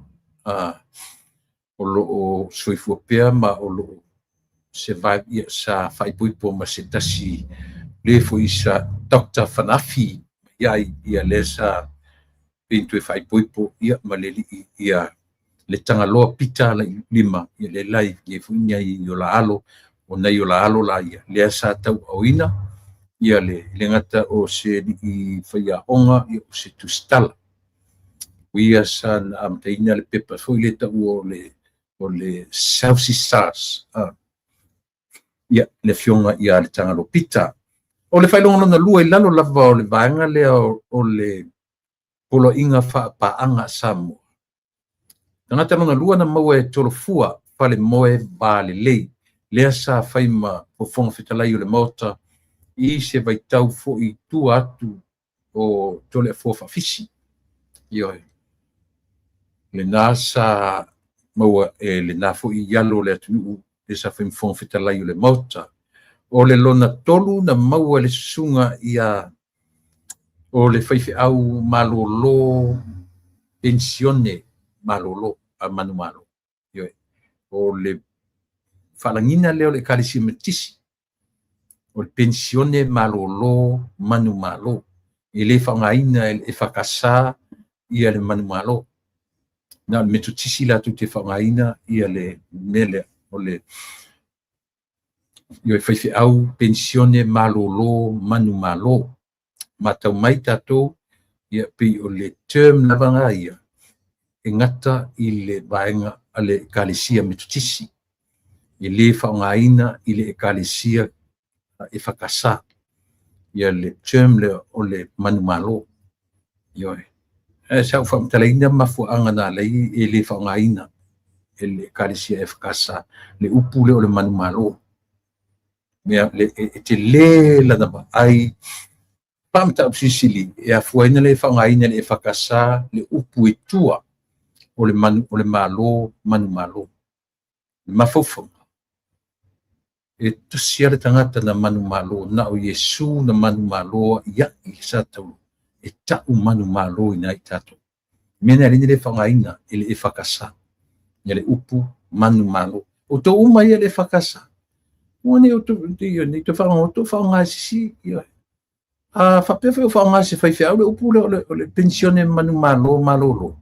o lo o soifua pea ma o lo se vai ia sa whaipuipo ma se tasi le fo isa Dr. Fanafi ia le sa pintu e whaipuipo ia ma le li ia le tanga loa pita ala 5 ia le lai ia fuinia i o la alo o nei o la alo la ia le sa tau auina ia le ngata o se i whaia onga ia o se tustala ia sa na amteina le pepa foi le tau o le South Stars ia le fionga ia le tanga lo pita o le whailonga lona lua i lalo lava o le vaenga le o le polo inga whaapaanga Samoa tangata lona lua na maua e tolofua pale moe vale lei lea sa whaima o whonga whitalai o le mota i se vai tau fo i tu atu o tole a whawhawhisi. Ioi. Le nā sa maua le nā fo i yalo le atu le sa whaima whonga whitalai o le mota. O le lona tolu na maua le sunga ia o le whaiwhi au malolo pensione malolo a manu malo. Ioi. O le whalangina leo le karisi matisi. O le pensione malolo manu malo. I le whangaina e whakasa ia le manu malo. Na me tu tisi la tu te whangaina ia le mele o le i whaiwhi au pensione malolo manu malo. Ma tau mai tatou ia pi o le term lavanga ia e ngata i le vaenga a le ekalesia metutisi i le whaongaina i le ekalesia e whakasa ia le term le o le manumalo ioi e sa whamtalaina mafuanga na lei e le whaongaina e le ekalesia e whakasa le upu le o le manumalo mea le e te le lana ba ai pamta sisili e afuaina le whaongaina le e whakasa le upu e tua o le malo manumalo le mafaufonga e tusia le tangata na manumalo na o Yesu na manumalo ia i sa tau e tau manumalo ina i tatou mena rini le whangaina e le e whakasa ia le upu manumalo o tō uma ia le whakasa Mone o tu ni to whangasi ia a whapewhi o whangasi whaiwhiau le upu le le pensione manumalo malolo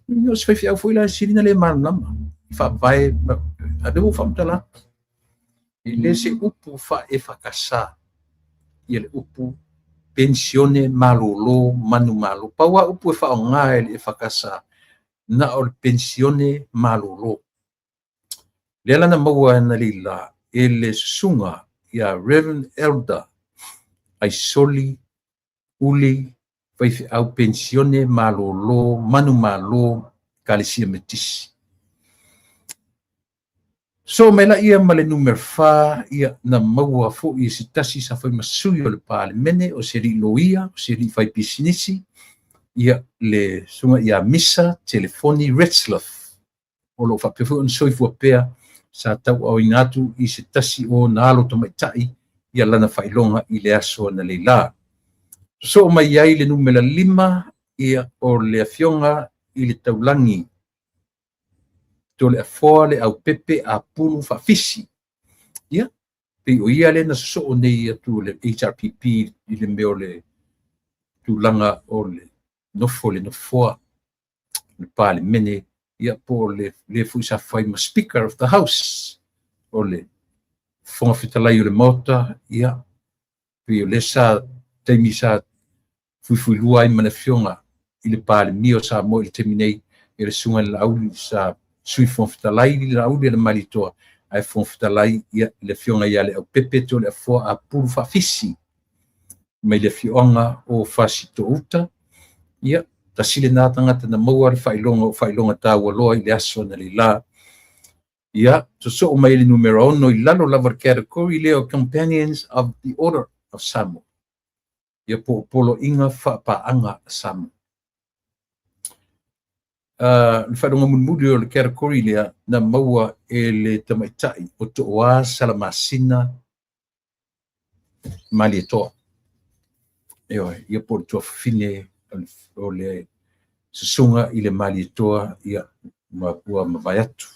no se whaiwhiau foi la sirina le manama whawai a devo whamtala i le se upu wha e whakasa ia le upu pensione malolo manumalo paua upu e whaonga e whakasa na o le pensione malolo le lana maua na lila e le sunga ia Reverend Elder ai soli uli whaiwhi au pensione malolo manumalo kalesia metisi so mela ia male numer fa ia na maua fo i sitasi sa foi masui o le palemene o se ri loia o se ri fai pisinisi ia le sunga ia misa telefoni Retzlaff o lo whapewhi on soifua pea sa tau au ingatu i sitasi o nalo tamaitai ia lana whailonga i le aso na leila so mai ai le numera 5 ia o le afionga i le taulangi to le afoa le au pepe a pulu whawhisi ia pe o ia le na so o nei atu le HRPP i le meo le tūlanga o le nofoa le pale mene ia po le fuisa fai ma Speaker of the House o le fonga fitalai o le mota ia pe o le sa teimi sa fui lua i mana fionga i le pale mio sa mo il teminei i le sunga le auli sa sui fonga fitalai i le auli le malitoa ai fonga fitalai ia le fionga ia le au pepe to le afoa a pulu whawhisi mai le fionga o fasito uta ia tasile nā tangata na maua le whailonga tāua loa i le aso na le la. Ia, so o mai le numero 1 i lalo lava category leo Companions of the Order of Samoa. Ia po polo inga whapaanga Samoa. Le whailonga munmuri o le category lea na maua e le tamaitai o toa salamasina mali e toa. Ia po le toa fine o le susunga i le mali toa ia mapua mawai atu.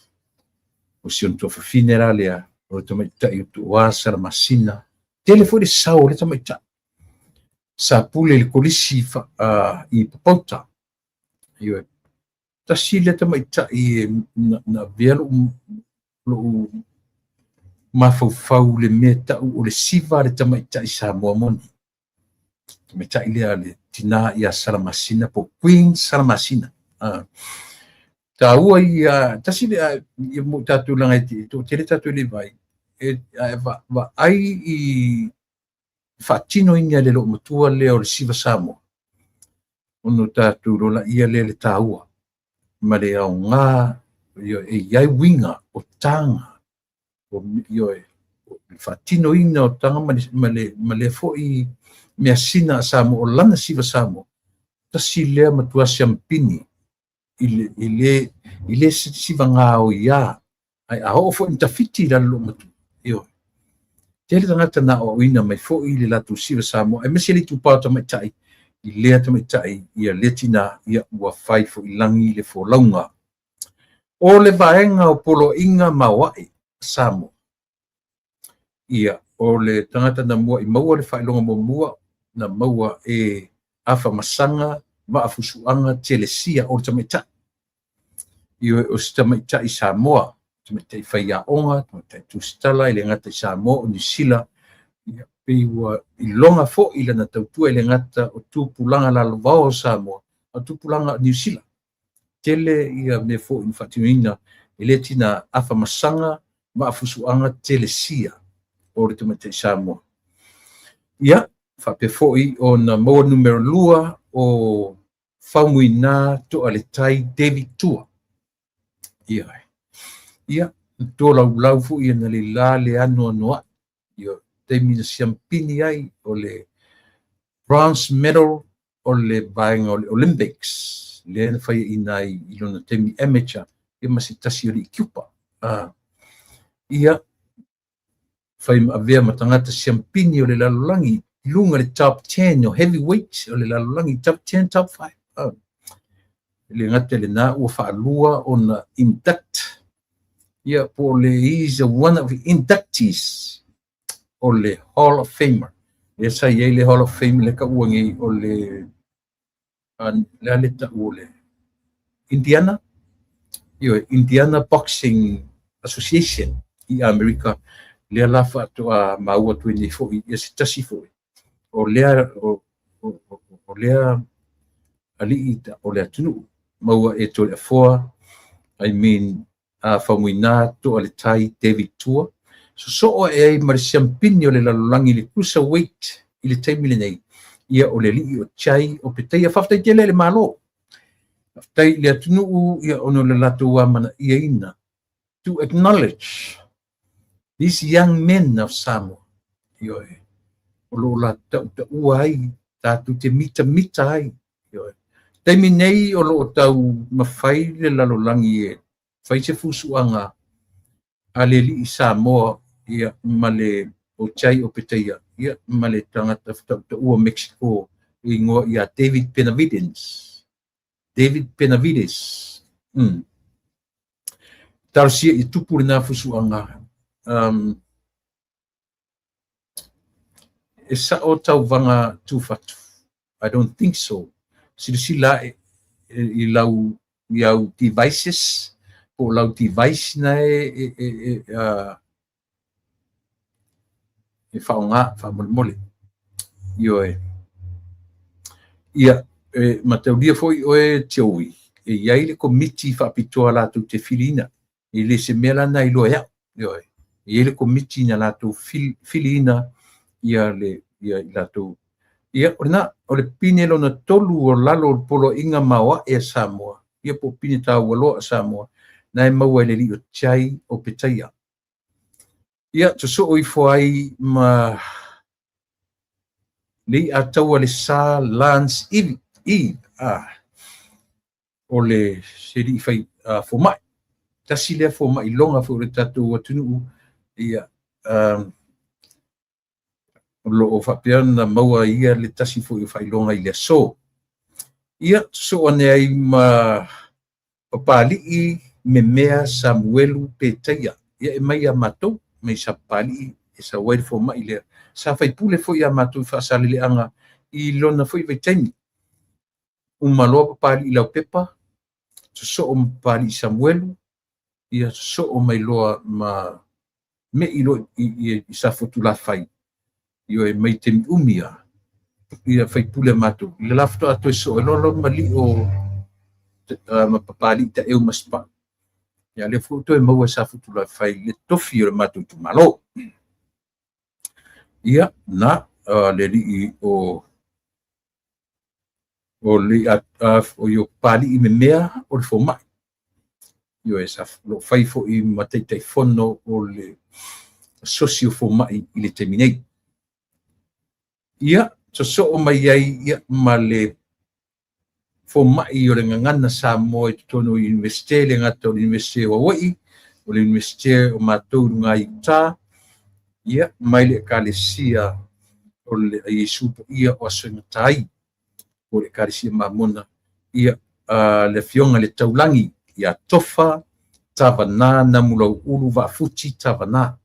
O sion toa whawhinera lea o le tamaitai o toa salamasina. Tele fo le sao le tamaitai. Sa pule le kolisi i papauta. Ia tasi le tamaitai na velo lo mafaufau le mea tau o le siva le tamaitai Samoa moni. Tamaitai lea le tina ia salamasina po Queen Salamasina. Taua ia tasi le ia mo tatu langa i to tele tatu le vai. Va ai i fatino inga le lo matua le o le siva Samoa. Ono tatu rola ia le taua. Ma le au ngā e iai winga o tanga. O fatino inga o tanga ma le fo i mea sina Samoa o lana siva Samoa. Tasi lea matua siampini. I le siva ngā o ia. Ai aho fo i tawhiti la lo matu. Tele tangata na o ina mai fo i le latu siva Samoa. Ai mesi li tupau tamaitai. I lea tamaitai ia letina ia ua fai fo i langi le fo launga. O le vaenga o polo inga mawai Samoa. Ia o le tangata na mua i maua le whailonga mo mua na maua e afa masanga maafusuanga telesia o tamaitai. Ia o tamaitai Samoa. Tamaitai whaia onga, tamaitai tustala i le ngata Samoa o Nisila. pe ua I longa fo'i lana tautua I le ngata o tupulanga lalavao o Samoa, o tupulanga New Zealand. Tele ia me fo'i whatiuina I le tina afa masanga ma afusuanga telesia o le tumatei Samoa. Ia, whape fo'i o na moa numero lua o whaumuina to ale tai David Tua. Ia, to lau fo'i na le la le anu anoa. Ia, te mina siampini ai o le bronze medal o le vaenga o le Olympics. Le na whai ina I lona temi amateur. Ia masitasi o le Cuba. Ia, whai avea matangata siampini o le lalolangi. Lunga le top 10 o heavyweight o le lalolangi. Top 10, top 5. Le ngate le na ua whaalua o na induct. Ia, po le is one of the inductees o le Hall of Famer. Ia sa iei le Hall of Fame le ka uangi o le aleta o le Indiana. Ia, Indiana Boxing Association I America. Lea la whaatua maua tuini fo'i. Ia si tasi fo'i. O lea aliita o lea tunu. Maua e to le foa. I mean, whamuina to ale tai David Tua. So o e mari siampini o le lalolangi le cruiserweight I le taimile nei. Ia o le li'i o chai o petai a whaftai tele le malo. Whaftai le atunu ia ono le lato mana ia ina. To acknowledge these young men of Samoa. Ia e. O lo la tau ua ai. Tatu te mita ai. Ia e. Taimi nei o lo tau mawhai le lalolangi e. Whai se fusuanga a le li'i Samoa ia male o chai o peteia. Ia male tangata ua Mexico I ngoa ia David Benavides. Tarsia I tupu na fusuanga. E sa o tau vanga tufatu. I don't think so. Sila I lau iau devices. O lau device na e whaonga, whamole. Io e. Ia, matauria foi oe teoi. E iai le komiti whapitoa lātou te filina. I le se mela na I loa iau. Io e. Iai le komiti na lātou filina ia lātou. Ia, o le pine lo na tolu o lalo o polo inga maua e Samoa. Ia po pine tau waloa Samoa. Nai maua le li o chai o petaia. Ia, to so oi foai ma li ataua le sa Lance Eve. O le seri fai fomai. Tasi lea fomai longa fo le tatu atunu. Ia, lo o whapeana maua ia le tasi fo I fai longa I le so. Ia, so ane ai ma papali me mea Samuelu peteia. Ia e mai a matou, mai sa pali e sa wairi fo mai lea. Sa fai pule fo ia matou whaasale le anga I lona fo I vaitaimi. Umaloa papali I lau pepa, so o papali I Samuelu, ia so o mai loa ma me I lo I sa fotula fai. Io e mai temi umia. Ia fai pule matou. Le lafto ato so e lolo mali o ma papali ta eu maspa. Ia le foto e maua sa futula fai le tofi o le matou tu malo. Ia na le li o le o yo pali I me mea o le fomai. Io e sa lo fai fo I mateitai fono o le socio fomai I le terminei. Ia so o mai ai ia ma le fomai o le ngangana Samoa I tono universite le ngata o le universite o Hawaii o le universite o matou nga Utah. Ia mai le kalesia o le Yesu ia o asengatai o le kalesia mamona ia le fionga le taulangi ia tofa tavana na mulau ulu vafuti tavana.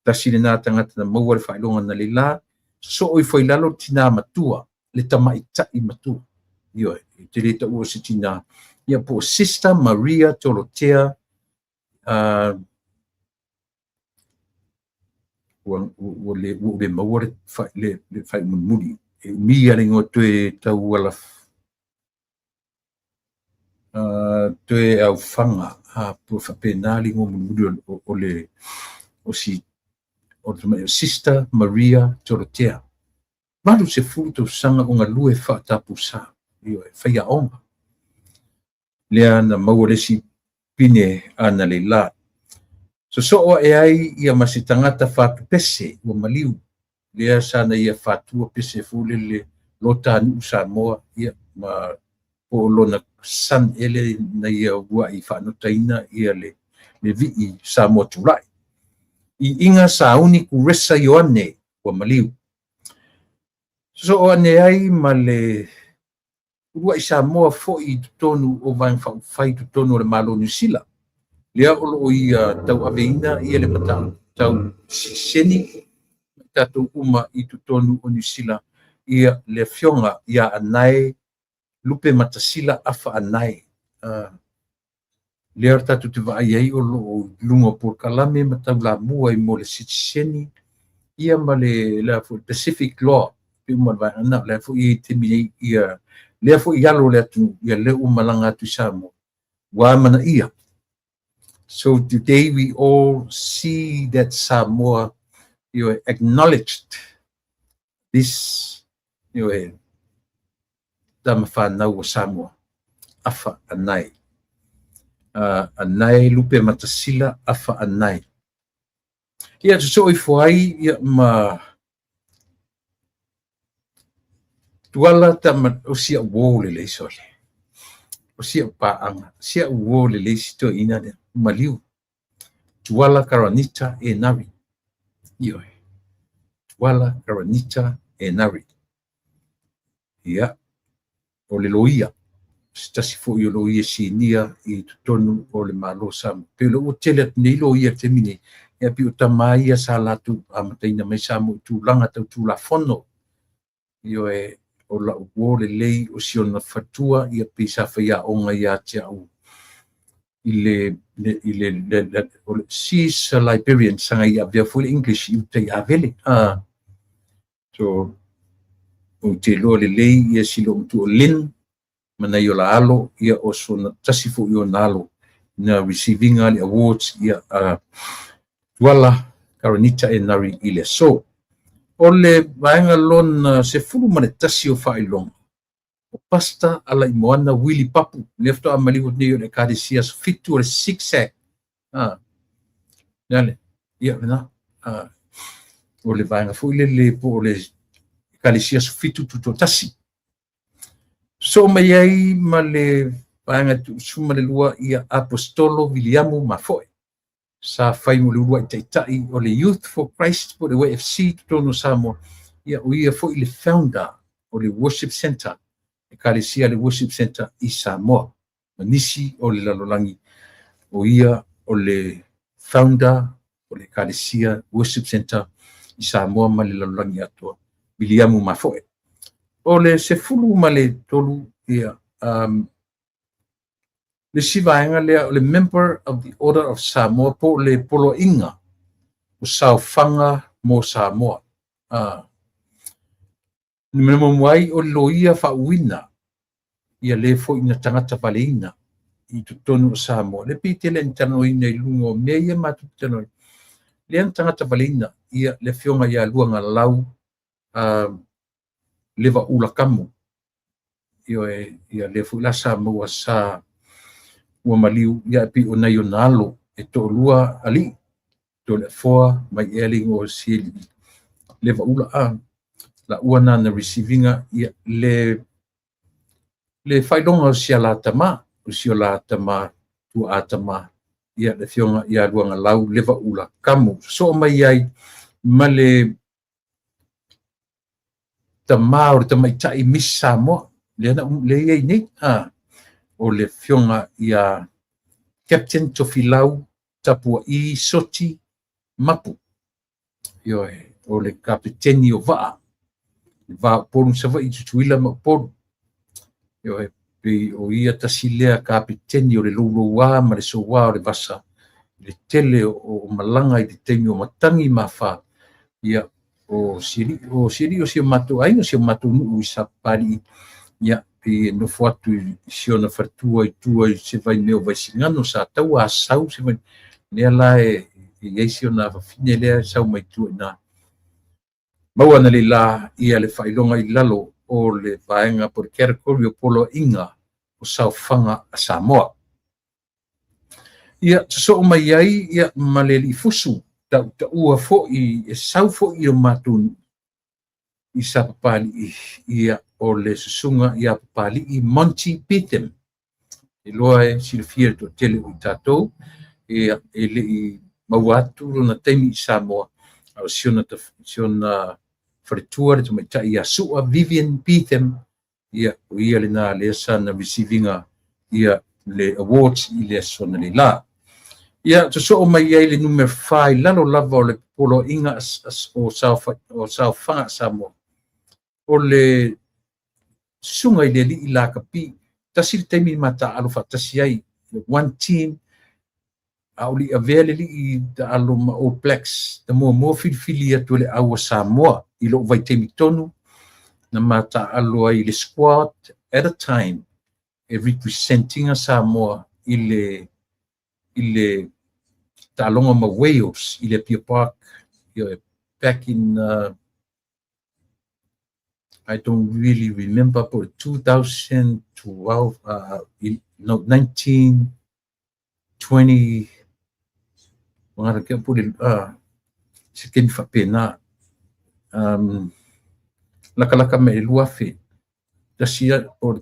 Tasile na tangata na maua le whailonga na le la so oi foi lalo tina matua le tamaitai matua. Io te leta ua se tina ia po Sister Maria Tolotea ua le maua le fai muli e mia le ngotoe tau ala toe au fanga po fapenali ngo muli o si o Sister Maria Dorothea malu se fulu tau sanga o ngalue fa tapusa io e fai aonga lea na maua lesi pine ana le la so o e ai ia masi tangata fatu pese ua maliu lea sana ia fatua pese fule le lota nu Samoa ia ma o lona san ele na ia ua i whanotaina ia le vii Samoa tulai i inga sauni ku resa Ioane ua maliu so o ane ai ma le ua i Samoa fo i tutonu o vain whai tutonu o le malo New Zealand lea o ia tau aveina ia le matau tau siseni tatou uma i tutonu o New Zealand ia le fionga ia anai lupe matasila afa anai lea tatou te vaai ai o loo lunga por kalame matau la mua i mo le siseni ia ma le Pacific Law pe uma vai ana le fo i te mi ia lea fo i alo le atu ia le umalanga atu Samoa wa mana ia. So today we all see that Samoa, acknowledged this, damawhanau o Samoa, afa anai. Anai lupe matasila afa anai. Ia so i fuai ia ma tuala tama o sia wole le sole. O sia paanga, sia wole le sito ina de maliu. Tuala Karanita e nari. Io. Tuala Karanita e nari. Ia. O le loia. Stasi fo i loia sinia i tutonu o le malo Samoa. Pero o tele nei loia te mini. Ia pi o tamaia sa latu amataina mai Samoa i tūlanga tau tūlafono. Io o la uole lei o siona fatua ia pisa whaia onga ia te au. I le sis Liberian sanga ia vea full English i te avele. So, o te loa le lei ia silo mtu o lin, mana i o la alo, ia o sona tasifu i o na alo, na receiving ali awards ia tuala Karanita e nari i le so. O le vaenga lon se fulu mane tasi o whailonga. O pasta ala i moana Willy Papu. Lefto a maliwot ni o le karesia so fitu o le zigzag. Nale, ia na. O le vaenga fu le po o le karesia so fitu tuto tasi. So mai ai ma le vaenga tu suma le lua ia apostolo Williamu Mafoe. Sa fai mo le lua i taitai o le Youth for Christ po le WFC tutono Samoa. Ia o ia fo i le founder o le Worship Center. E karesia le Worship Center i Samoa. Manisi o le lalolangi. O ia o le founder o le karesia Worship Center i Samoa ma le lalolangi atua. Williamu Mafoe. O le sefulu ma le tolu ia le sivaenga lea o le member of the Order of Samoa po le polo inga o saofanga mo Samoa. Ni mwai o loia whauina ia le fo ina tangata paleina i tutonu o Samoa. Le pite le ntanoina i lungo mea ia matu tanoina. Le tangata paleina ia le fionga ia luanga lau leva ula kamu. Ia le fo ila Samoa sa ua maliu ia pi o nai o nalo e to lua ali. To le foa mai eling o sili. Leva ula la uana na receivinga ia le failonga o sia la tama, o sia la tama tu atama ia le fionga ia luanga lau leva ula kamu. So mai ai ma le tama o tama itai miss Samoa le iei nei o le fionga ia Captain Tofilau Tapua i Soti Mapu. O le kapiteni o vaa. Va poru sava i tutuila ma poru. Pe o ia tasilea kapiteni o le loloa ma le soa o le vasa. Le tele o malanga i te teimi o matangi ma wha. ia o siri o si matu ai no si matu nu sa pali ia pe no foatu si ona fatua i tua se vai meu vai singano sa tau a sau se vai ne la e si ona fa fine le sau mai tu na mau ana le la ia le failonga i lalo o le vaenga por kerko polo inga o sau fanga a Samoa ia so mai ai ia maleli fusu ta ua fo i sau fo i o matun i sa pali ia o le susunga ia pali i Monty Python e loa e silfia to tele o tatou e le i mauatu na temi i Samoa au siona fretua te mai tai ia sua Vivian Python ia le na le sana receiving ia le awards i le sona le la ia so mai ai le number 5 lalo lava o le polo inga o South Samoa o le sunga i le li i la kapi tasil temi mata alu fatasi ai one team au li avele li i ta alu ma All Blacks ta mo filfili atu le aua Samoa i lo vai temi tonu na mata alu ai le squad at a time representing a Samoa i le talonga ma Wales i le Pia Park back in I don't really remember, but 2012, 1920, mga kaya po si Ken Fapena, laka me luafe, tasia o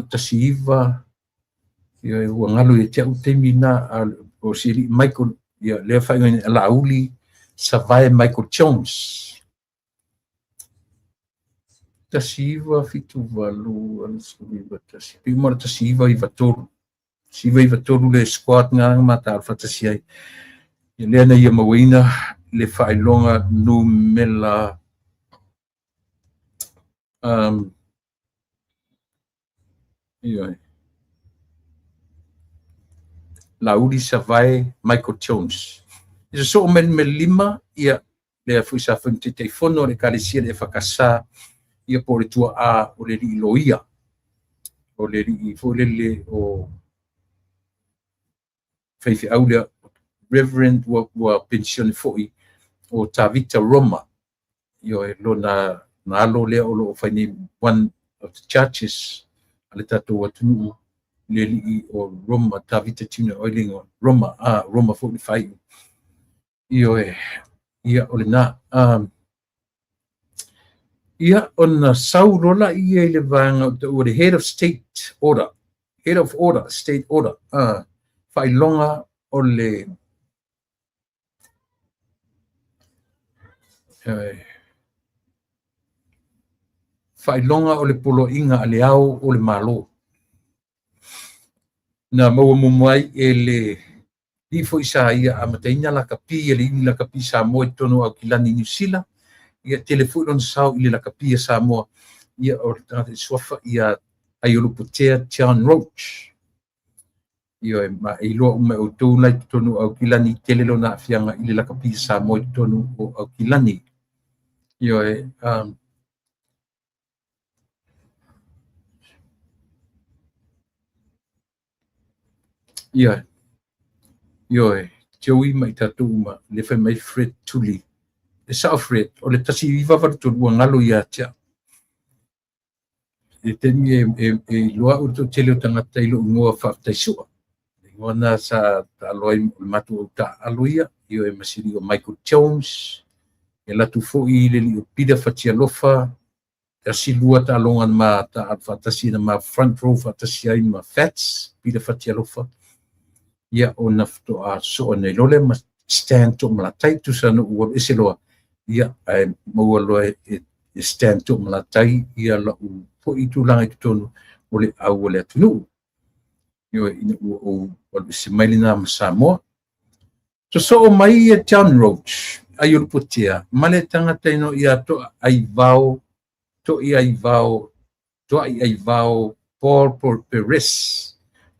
tasiva, wangalo tia utemina o siri Michael, le fa ngai lauli savai Michael Jones. Tasiva fitu valu alsuiva tasiva tasiva i vatolu le squad nga mata alfa tasiai le na ia mawina le failonga no mela laudi savai Michael Jones isa so men lima ia le fuisa funti telefono le kalisia le fakasa ia por tua a o le loia o le folele o feifi aulia reverend wa pension foi o Tavita Roma io lona nalo le o lo fai one of the churches ale tatu watunu le o Roma Tavita tuna oiling Roma Roma 45 io ia o le na ia ona saurola ia le vanga o the head of state order state order failonga o le failonga o le polo inga ale au o le malo na mo mai ele ifo isa ia amataina la kapi ele ni la kapi sa mo tono au kilani New Zealand ia telefon on sau ile la kapia Samoa ia o tata sofa ia aiolo potea John Roach ia ma ilo me o tu lai tonu au kilani telelo na fianga ile la kapia Samoa tonu o au kilani ia ia Joey mai tatu ma le fa mai Fred Tuli e sa Fred o le tasi viva var tu ngalo ia tia e temi e loa o to tele tanga tailo ngoa fa taisu ngona sa aloi matu ta aloia io e masiri o Michael Jones e la tu fo i le pida fatia lofa tasi lua ta longan ma ta fa tasi na ma front row fa tasi ai ma fats pida fatia lofa ia o nafto a so ne lole ma stand to malatai tu sana u eselo ia mo lo e stand to malatai ia la u po itu lang itu tonu ole au ole tunu yo o se mailina Samoa so mai e John Roach ayul putia male tanga teno ia to ai vao Paul Perez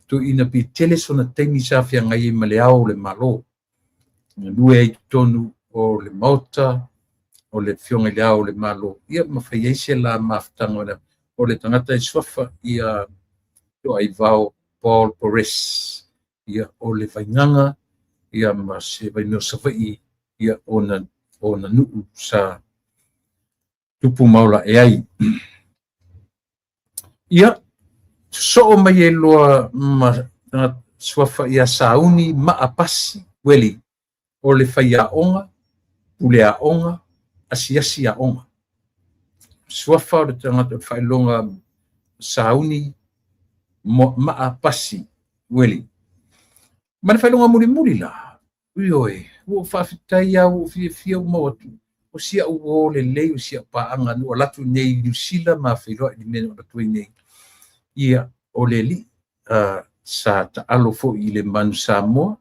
to ina pi telesona temi sa fia ngai maleao le malo lue tonu o le mota o le fionga le au le malo ia mawhai eise la maftanga o le tangata suafa ia to ai vao Paul Porres ia o le vainganga ia ma se vai no sawai ia ona nuu sa tupu maula e ai ia so mai e loa ma suafa ia sauni ma apasi weli o le whaia onga ule a onga asiasi a onga suafa o le tangata whailonga sauni ma apasi weli mana whailonga muri la uioe o whawhitai au o fia umawatu o sia uo le lei o sia paanga o latu nei New ma whiloa i mena o latu nei ia o le li sa ta alo fo i le manu Samoa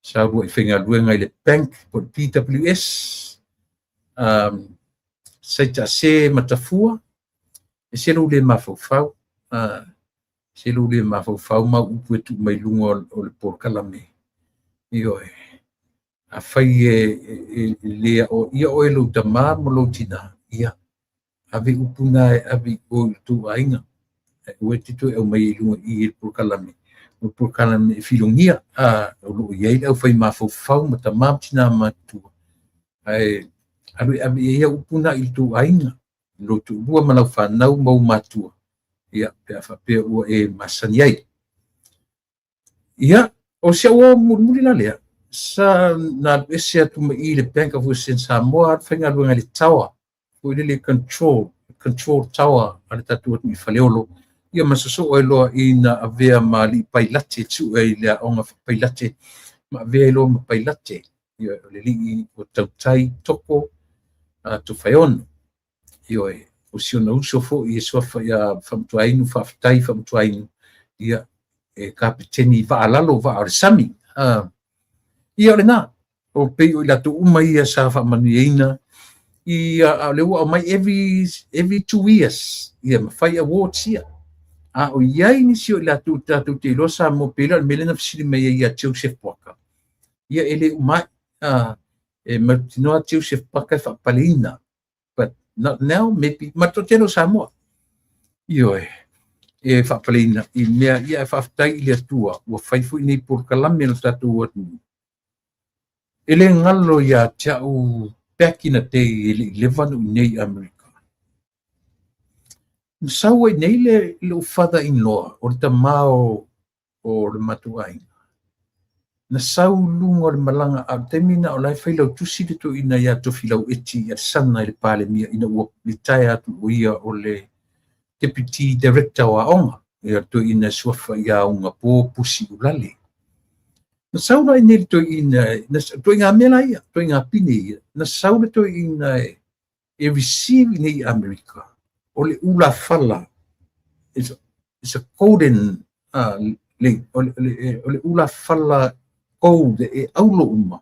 sa rua i whenga luenga i le bank po PWS saita se matafua e se lu le mafau se lu le mafau ma upu tu mai lunga o le porkalame ioe a fai le o ia o elo tama mo lo tina ia ave upuna ave o tu ainga o titu e mai lunga i porkalame o porkalame filongia o lo ia o fai mafau ma tama tina ma tu ai ave ia upuna i tu ainga lo tu bua mana fa nau mau matua ia pe fa pe o e masani ai ia o se o muri la le sa na ese atu i le bank of Western Samoa whenga luenga le tawa o le control tower ale tatu mi faleolo ia masoso o loa ina avea mali pailate tu e le onga pailate ma avea lo ma pailate ia le li o tautai toko to fayon io o siona uso fo i sofa ia famtuainu faftai famtuainu ia e kapiteni va alalo va arsami ia le na o pe o la tu mai ia sa fa manuina ia le o mai every 2 years ia fai awards ia o ia ni si o la tu te lo sa mo pela melena fsili mai ia Joseph Parker ia ele mai e martino Joseph Parker fa palina but not now maybe matoteno Samoa io e fa palina i mea ia fa tai le tua o fai fu nei por kalame no tatu o ele ngalo ya tau back in the day levan nei America sawa nei le father in law o ta mao o le matuai na sau lungo le malanga a temina o lai failo tusi to ina ya to filau eti ya sana le pale mia ina o retire tu ia o le deputy director wa onga ia to ina suafa ia unga po pusi ulale na sau na ina to ina na to inga mela ia to inga pine ia na sau to ina e receive nei America o le ula fala is a golden o le ula fala o de aulo uma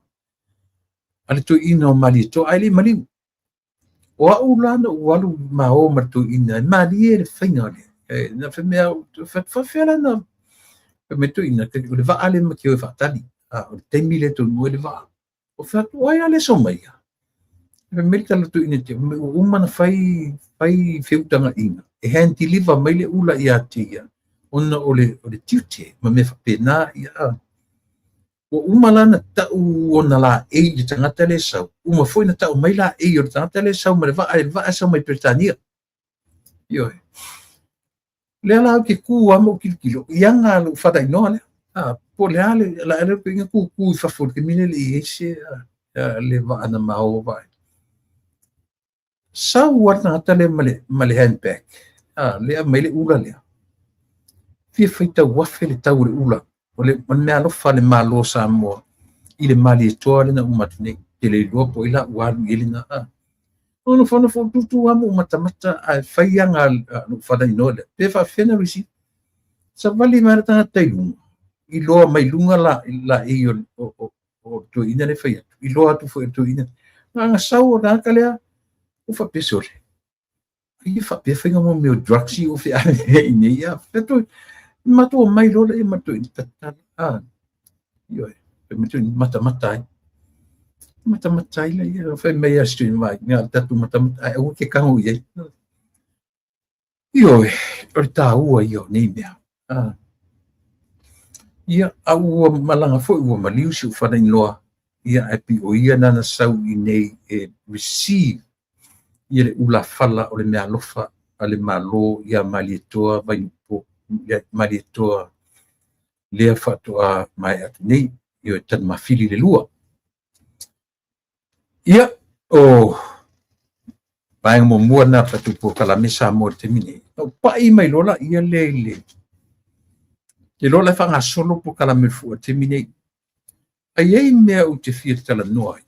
ale to ina mali to ale mali o aulana walu ma o martu ina mali e finale na femea fa fela na me to ina ke le va ale ma ke fa tali o te mile to no le va o fa to ai ale so mai me merita to ina te uma na fai feutanga ina e hanti liva mai le ula ia tia ona ole tute ma me fa pena ia o uma lana tau ona la e le tangata le sau uma foi na tau mai la e o tangata le sau ma le va sau mai Britania io le ala ke ku amo kilo yanga lu fada ino le po le ale la ele pe ku fa for ke mine le ese le va ana mau vai sau warna tale male handbag le mai le ula le fi feita wafe le tau le ula ole mea lofa le malo Samoa i le mali toa na umatine te le loa po ila walu ili na ono fono fo tutu amu matamata a faianga no fada inole pe fa fena risi sa vali marata tailu i loa mai lunga la e o to ina le faia i loa tu fo to ina nga sau na kalea o fa pesore i fa pe fenga mo meu drugs o fe ine ia peto mato mai lola e mato io e mato mata Mata-mata ile ia fai mai astu mai nga tatu mata-mata ai o ke kango ia io o taua io nei mea ia au malanga foi ua maliu si ufana inloa ia epi o ia nana sau i nei e receive ia le ula fala o le mea lofa a le malo ia malietoa vaiupo ia malietoa lea fatoa mai atu nei io tan mafili le lua ia o paeng mo mua na patupo kala mesa mo te mine o pai mai lola ia le lola fa nga solo po kala me fu te mine ai ai mea o te fia tala noa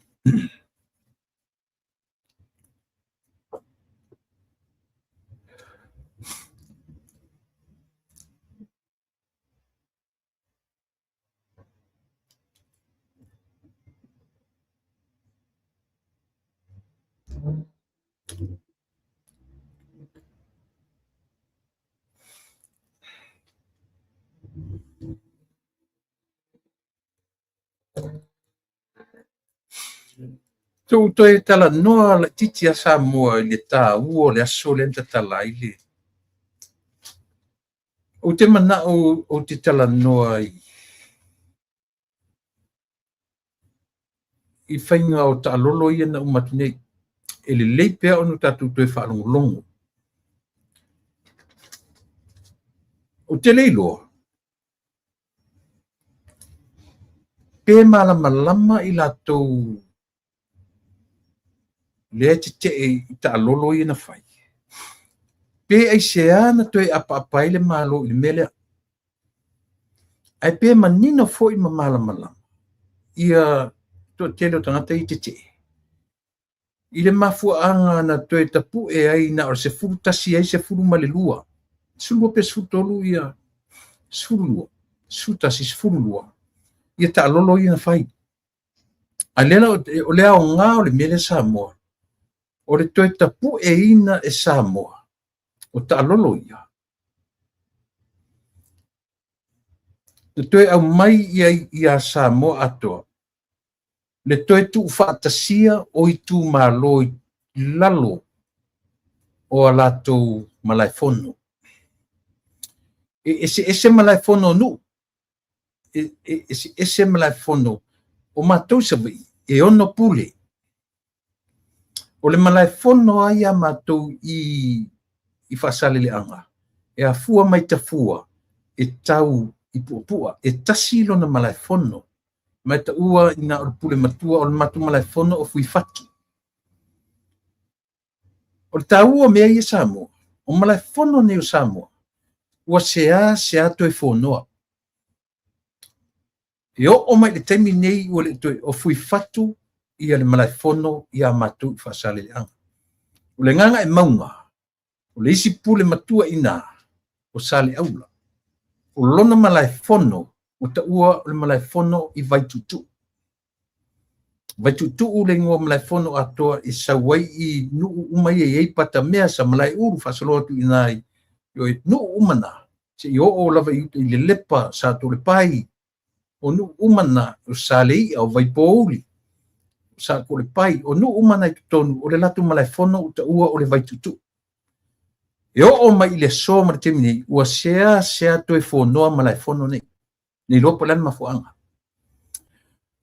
tu toi tala noa la titi asa mo le ta uo le aso le tala ile o te mana o te tala noa i whainga o ta lolo ia na umatu nei e le leipea onu tatu toi whaalongolongo o te leilo pe malama i latou lea te i ta lolo ia na whai pe ai sea na toi apa le malo i le mele ai pe manino foi ma malama ia to telo tangata i te i le mafuaanga na toi tapu e ai na o se furu tasi ai se furu malelua sulua pe sutolu ia sulua sutasi furu lua ia ta lolo ia na fai a lela o lea o ngā o le mele Samoa o le toi tapu e ina e Samoa o ta lolo ia le toi au mai ia Samoa atoa le toi tu whaatasia o i tu malo i lalo o a latou malaifono ese malaifono nu ese malaifono o matou sabai e ono pule o le malaifono ai a matou i whasaleleanga e a fua mai ta fua e tau i puapua e tasi lona malaifono mai ta ua ina o pule matua o le matu malaifono o fui fatu o le taua mea ia Samoa o malaifono nei o Samoa ua se ato e fonoa e o mai le taimi nei ua le toi o fui fatu ia le malaifono ia matu i whasaleleanga o le nganga e maunga o le isi pule matua ina o sale aula o lona malaifono o ta ua o le malaifono i vaitutu o le ngoa malaifono atoa i sauai i nuu umai e ei pata mea sa malai uru whasaloa tu inai i nuu umana se i o lava i le lepa sa to le pai o nuu umana o sale i au vaipouli sa ko le pai o nuu umana i tonu o le latu malaifono o ta ua o le vaitutu e o mai le so ma te mini ua sea to e fonoa malaifono nei lopo lan mafuanga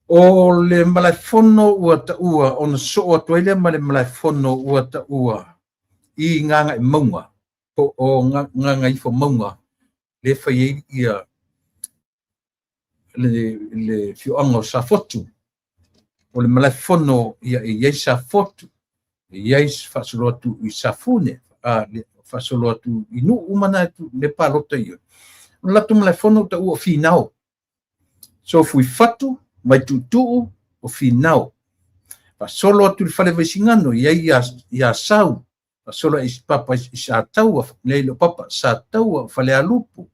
o le malaifono ua ta ua ona so o toile ma le malaifono ua ta ua i nganga e maunga o nganga i fo maunga le fai ia le fioanga o sa fotu o le malaifono ia i sa fotu i fasolotu i sa fune le fasolotu i nu umana tu le palota ia la tu malaifono ta ua finao so fui fatu mai tutu o finao pa solo atu le fale vaisingano ia sau pa solo is papa sa tau le lo papa sa tau fale alupu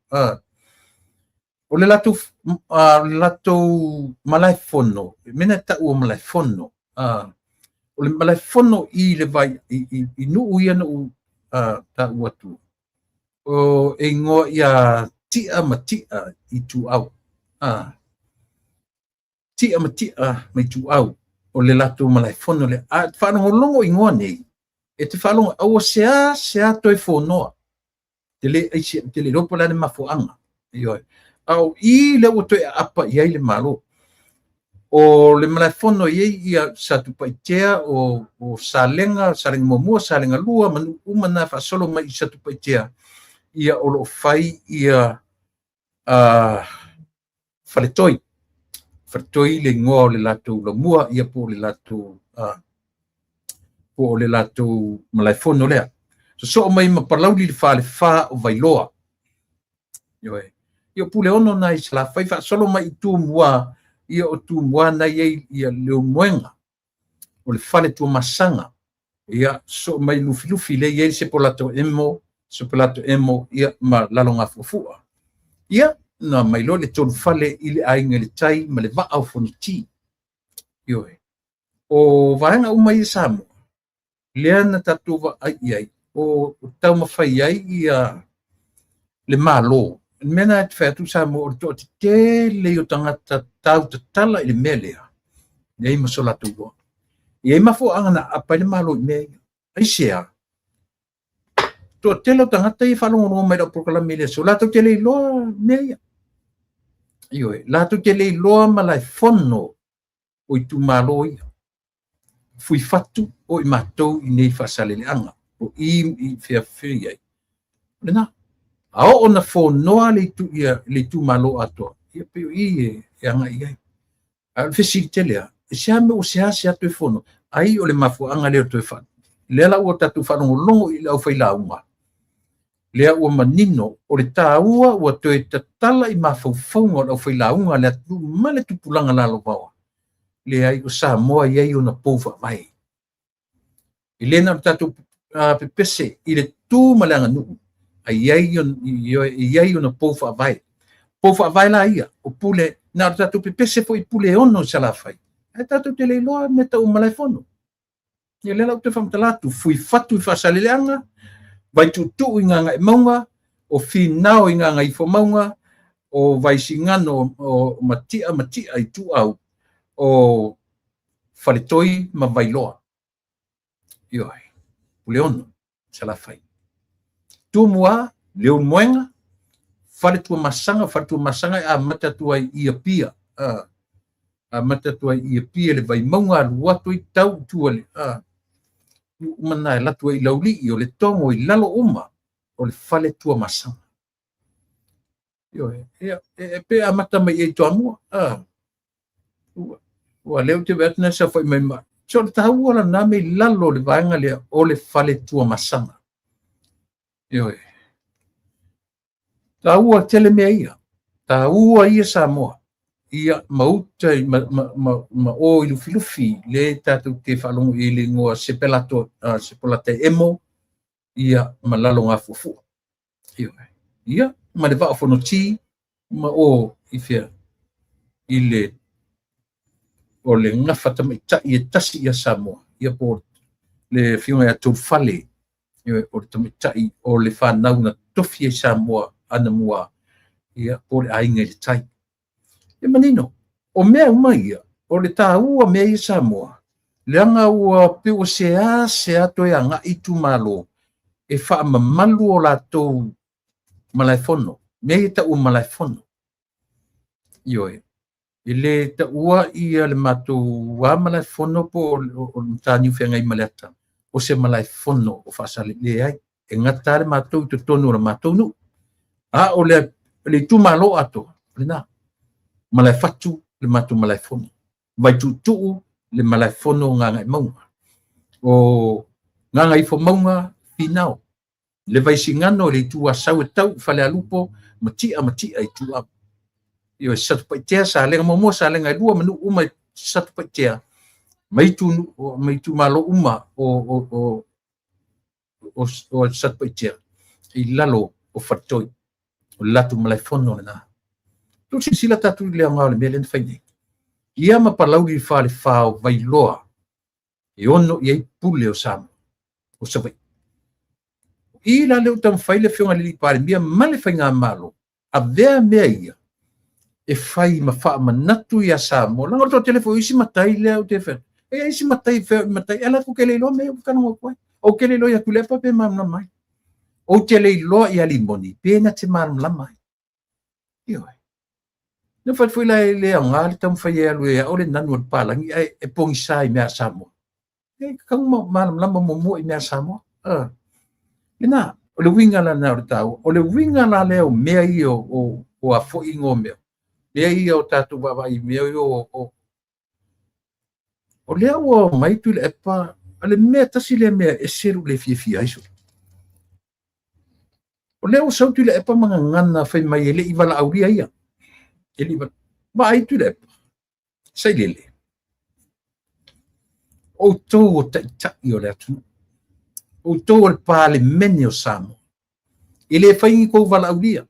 o le lato malaifono mena ta o malaifono o le malaifono i le vai i nu ia no ta watu o e ngo ia tia matia i tu au tia matia mai tu au o le latu malaifono le a whanongolongo ingoa nei e te whanonga aua sea toi whonoa te le ropo lane mafuanga ioi au I le ua toi apa iai le malo o le malaifono iei ia satu paitea o salenga momua salenga lua manu umana whasolo mai satu paitea ia o lo fai ia faletoi le ngoa o le latu lamua ia po le latu malaifono lea so mai mapalauli le fa o vailoa ia pule ono na I sala fai whasolo mai tu mua ia o tu mua na ia leo moenga o le fale tu masanga ia so mai lufi le ia se polato emo ia ma lalonga fufua ia na mai lo le tolu fale ile ainga le tai ma le vaa o foniti ioe o vaenga umai samu lea na tatuwa ai o tau mawhai ai ia le malo mena te whatu samu o to te le o tangata tau te tala ile melea nei masola tuwa ia mafo angana apa le malo mea ai sea to telo tangata I whalongo mai o proklame le so lato te le loa mea ioe lato te le loa malaifono o I tu malo ia fui fatu o I matou I nei whasaleleanga o I whiawhia ai lena ao ona fonoa le tu malo atoa ia peo I e anga I ai al fesi telea sea me o sea toi fono ai o le mafuanga leo toi fan le la ua tatu whanongolongo I lau whailaunga lea ua manino o le tāua ua toi tatala I mawhauwhaunga o lau whailaunga lea tu male tupulanga lalo bawa lea I o Samoa iai o na pouwa mai I lena o tatu pepese I le tu malanga nuu iai o na pouwa vai la ia o pule na o tatu pepese po I pule ono sala fai e tatu te leiloa me tau malaifono ia lela o te whamtalatu fui fatu I whasaleleanga vai tutu I nganga e maunga o finao I nganga I maunga o vai singano o matia I tu au o faletoi ma vailoa ioi pule ono sala fai tu mua leo moenga faletua masanga a matatua ia pia a matatua ia pia le vai maunga luato I tau tuale mana e latua I lauli o le tongo I lalo uma o le faletua masanga e pe a mata mai e toamua ua leo te veatna sa fai mai ma so le tau ala na me lalo le vaenga le o le faletua masanga Taua tele mea ia. Taua ia Samoa. Ia mauta ma o I lufi le tatu te whalongo I le ngoa sepelata emo ia ma lalo ngā fufu. Ia ma le vaa whanoti ma o I fia I le o le ngawhata mai tai e tasi ia Samoa. Ia po le whiunga ia tau whale o le tamitai o le whanau na tofi e Samoa ana mua ia o le ainga I tai. E manino, o mea uma ia, o le tā ua mea I Samoa, le anga ua peo sea toi anga I tu malo, e wha mamalu o la tau malaifono, mea I ta ua malaifono. Ioe, I le ta ua ia le matou wa malaifono po o tāniu whenga I maleata, o se malaifono o whasale le ai, e ngatare matou I te tonu o matou nu. O le tu malo ato, le na. Malai fatu le matu malaifono. Vai tutu le malaifono nganga I maunga. O nganga I maunga finao. Le vai singano le tu asau e tau fale alupo matia I tu ap. Io satu paitea sa lenga momo sa lenga lua manu uma satu paitea. Mai tu malo uma o satu paitea. I lalo o fatoi. O latu malaifono le na. Tu sila tatu le ngau le melen faini. Ia ma palau I fale fao vai loa. E ono I pule o Samoa. O savai. I la leo tam fai le whiunga li pare mia male fai ngā malo. A vea mea ia. E fai ma faa manatu ia Samoa. Langa to telefo isi matai lea o te whai. e isi matai ela ko kele lo me ka no ko o kele lo ya kule pa pe mam na mai o tele lo ya limoni pe na te mam la mai yo no fa foi la le nga le tam fa ye lu ya o le nanu pa la e pong sai me samo e kang mo mam la mo mo me samo ina o le winga la na tau o le winga la le o me ai o a fo ingo me me ai o tatu baba i me o le o mai tu le pa ale me tasi le me e seru le fia iso o le o sau tu le pa manga ngana fai mai ele i wala auria ia ele ba ai tu le sai lele o to o ta io le tu o to o pale meni o samo ele fai ko wala auria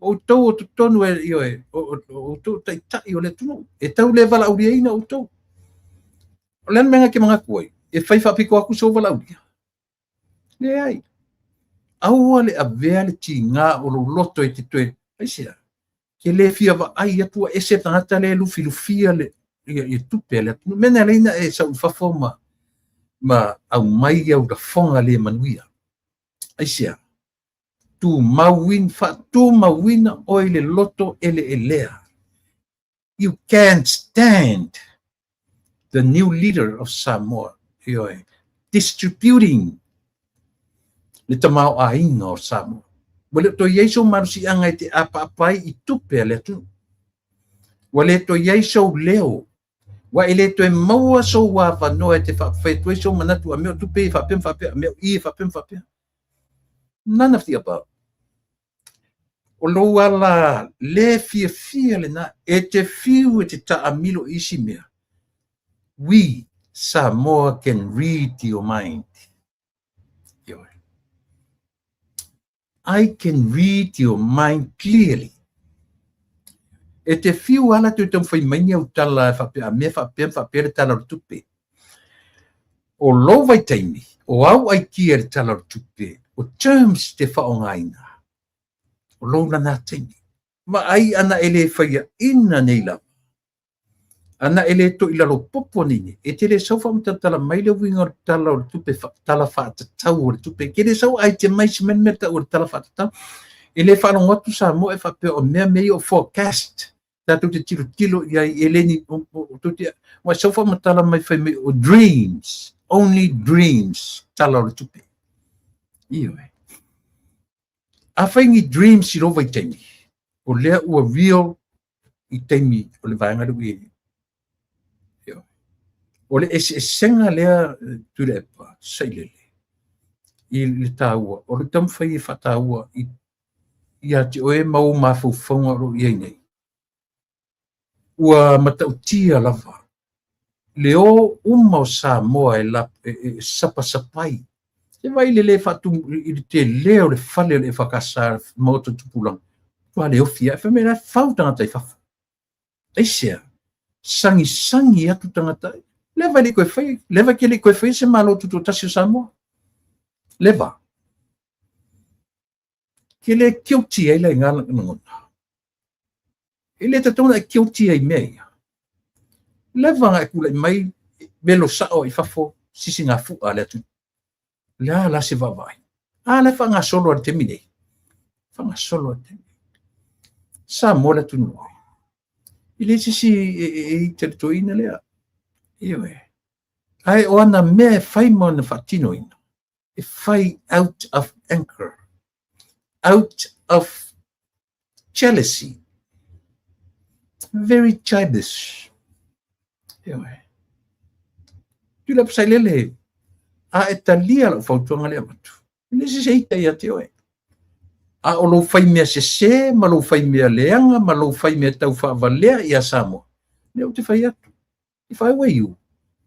o to o tonu e io e o to ta io le tu e tau le wala auria ina o to o le menga ke manga koi e fai fa piko aku so wala auria le ai au le avea le tinga o lo loto e te toe aisia ke le fia va ai atua ese tangata le lufia le ia tupe le mena leina e sa fa forma ma au mai au da fonga le manuia aisia tu mawin o le loto ele elea you can't stand the new leader of Samoa distributing le tamau ainga o Samoa. Wale to yeso marusi anga te apa-apai i tupe le tu. Wale to yeso leo. Wa ele to e maua so wa wanoa te whawhetue so manatu a meo tupe whapem meo i whapem. None of the above. O lo ala le fia le na e te fiu e te taamilo isi mea. We, Samoa, can read your mind. I can read your mind clearly. E te fiu ala tu te mwhai maingi au tala whapea, me whapea tala o tupe. O lo vai taimi, o au ai kia tala o tupe, o terms te whaongaina. O lo na taimi. Ma ai ana ele whaia ina nei la. Ana ele to ilalo popo nini. E te le sau whamatala maile winga o tala o tupe, tala whaatatau o tupe. Ke le sau ai te maisi menmeta o tala whaatatau. E le whanongotu sa mo e whapea o mea mei o forecast. Tatu te tilo ia eleni o tutia. Wa sau whamatala mai whai mei o dreams. Only dreams. Tala o tupe. Iyo e. A whaingi dreams i rova i teimi. O lea ua real i teimi o le vaenga rui e. O le senga lea tu le pa sai lele i le taua o le tam fai fa taua i ati o e mau mafu fonga ro i nei ua matautia lava le o uma o Samoa e la sapai se vai le fatu i te leo le fale le fakasa moto tupulang tua le ofia fa me la fauta tai fa eisia sangi atu tangata leva li koe fai, leva ke li koe fai se malo tutu tasi o Samoa. Leva. Ke le kiuti ai la ingala ngona. Ele te tona kiuti ai mea. Leva nga kula mai melo sao i fafo sisi nga fu ale tu. La se va vai. Le fa nga solo al temine. Fa nga solo al temine. Samoa la tu no. Ile sisi e territoina lea. Io ai o ana me fai mon fatino in e fai out of anger, out of jealousy, very childish. Io tu la sai lele a etalia lo fautuanga le matu le se ita ia te oe a o lo fai me se ma lo fai me leanga ma lo fai me tau fa valea ia Samoa le o te fai atu. If I were you,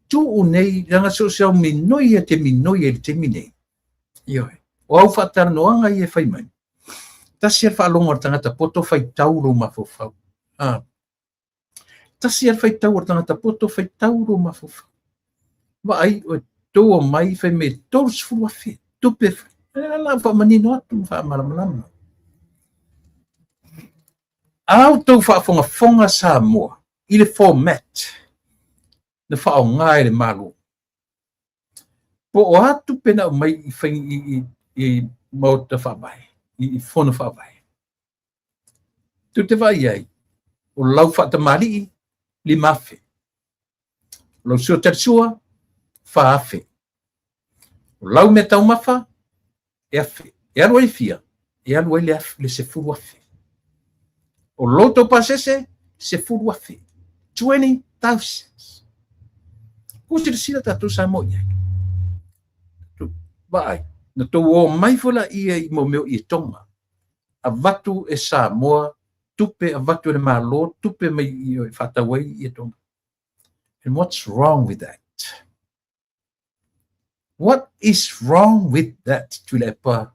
tu unei ranga social minoia te minei. Ioi. O au whataranoanga i e whai mai. Tasi ar whaalonga tangata poto whai tauro mafofau. Tasi ar whai tauro tangata poto whai tauro mafofau. Wa ai o tō o mai whai me tōs fua whi. Tupe whai. La wha manino atu wha malamalama. Au tō wha fonga Samoa. I le format. na whaonga le malo. Po o atu pena o mai i mauta whabai, i whona whabai. Tu te vai ai, o lau whatamari li mafe. Lau sua tarsua, whaafe. O lau me tau mafa, e afe. E alu ai fia, e alu ai le se furu afe. O loto pasese, se furu afe. 20,000. Kusi sila tatu sa mo ia. Vai, na tau o mai fola ia i mo meo i tonga. A vatu e Samoa, tupe a vatu e malo, tupe mai i whatawai i tonga. And what's wrong with that? What is wrong with that? Tule pa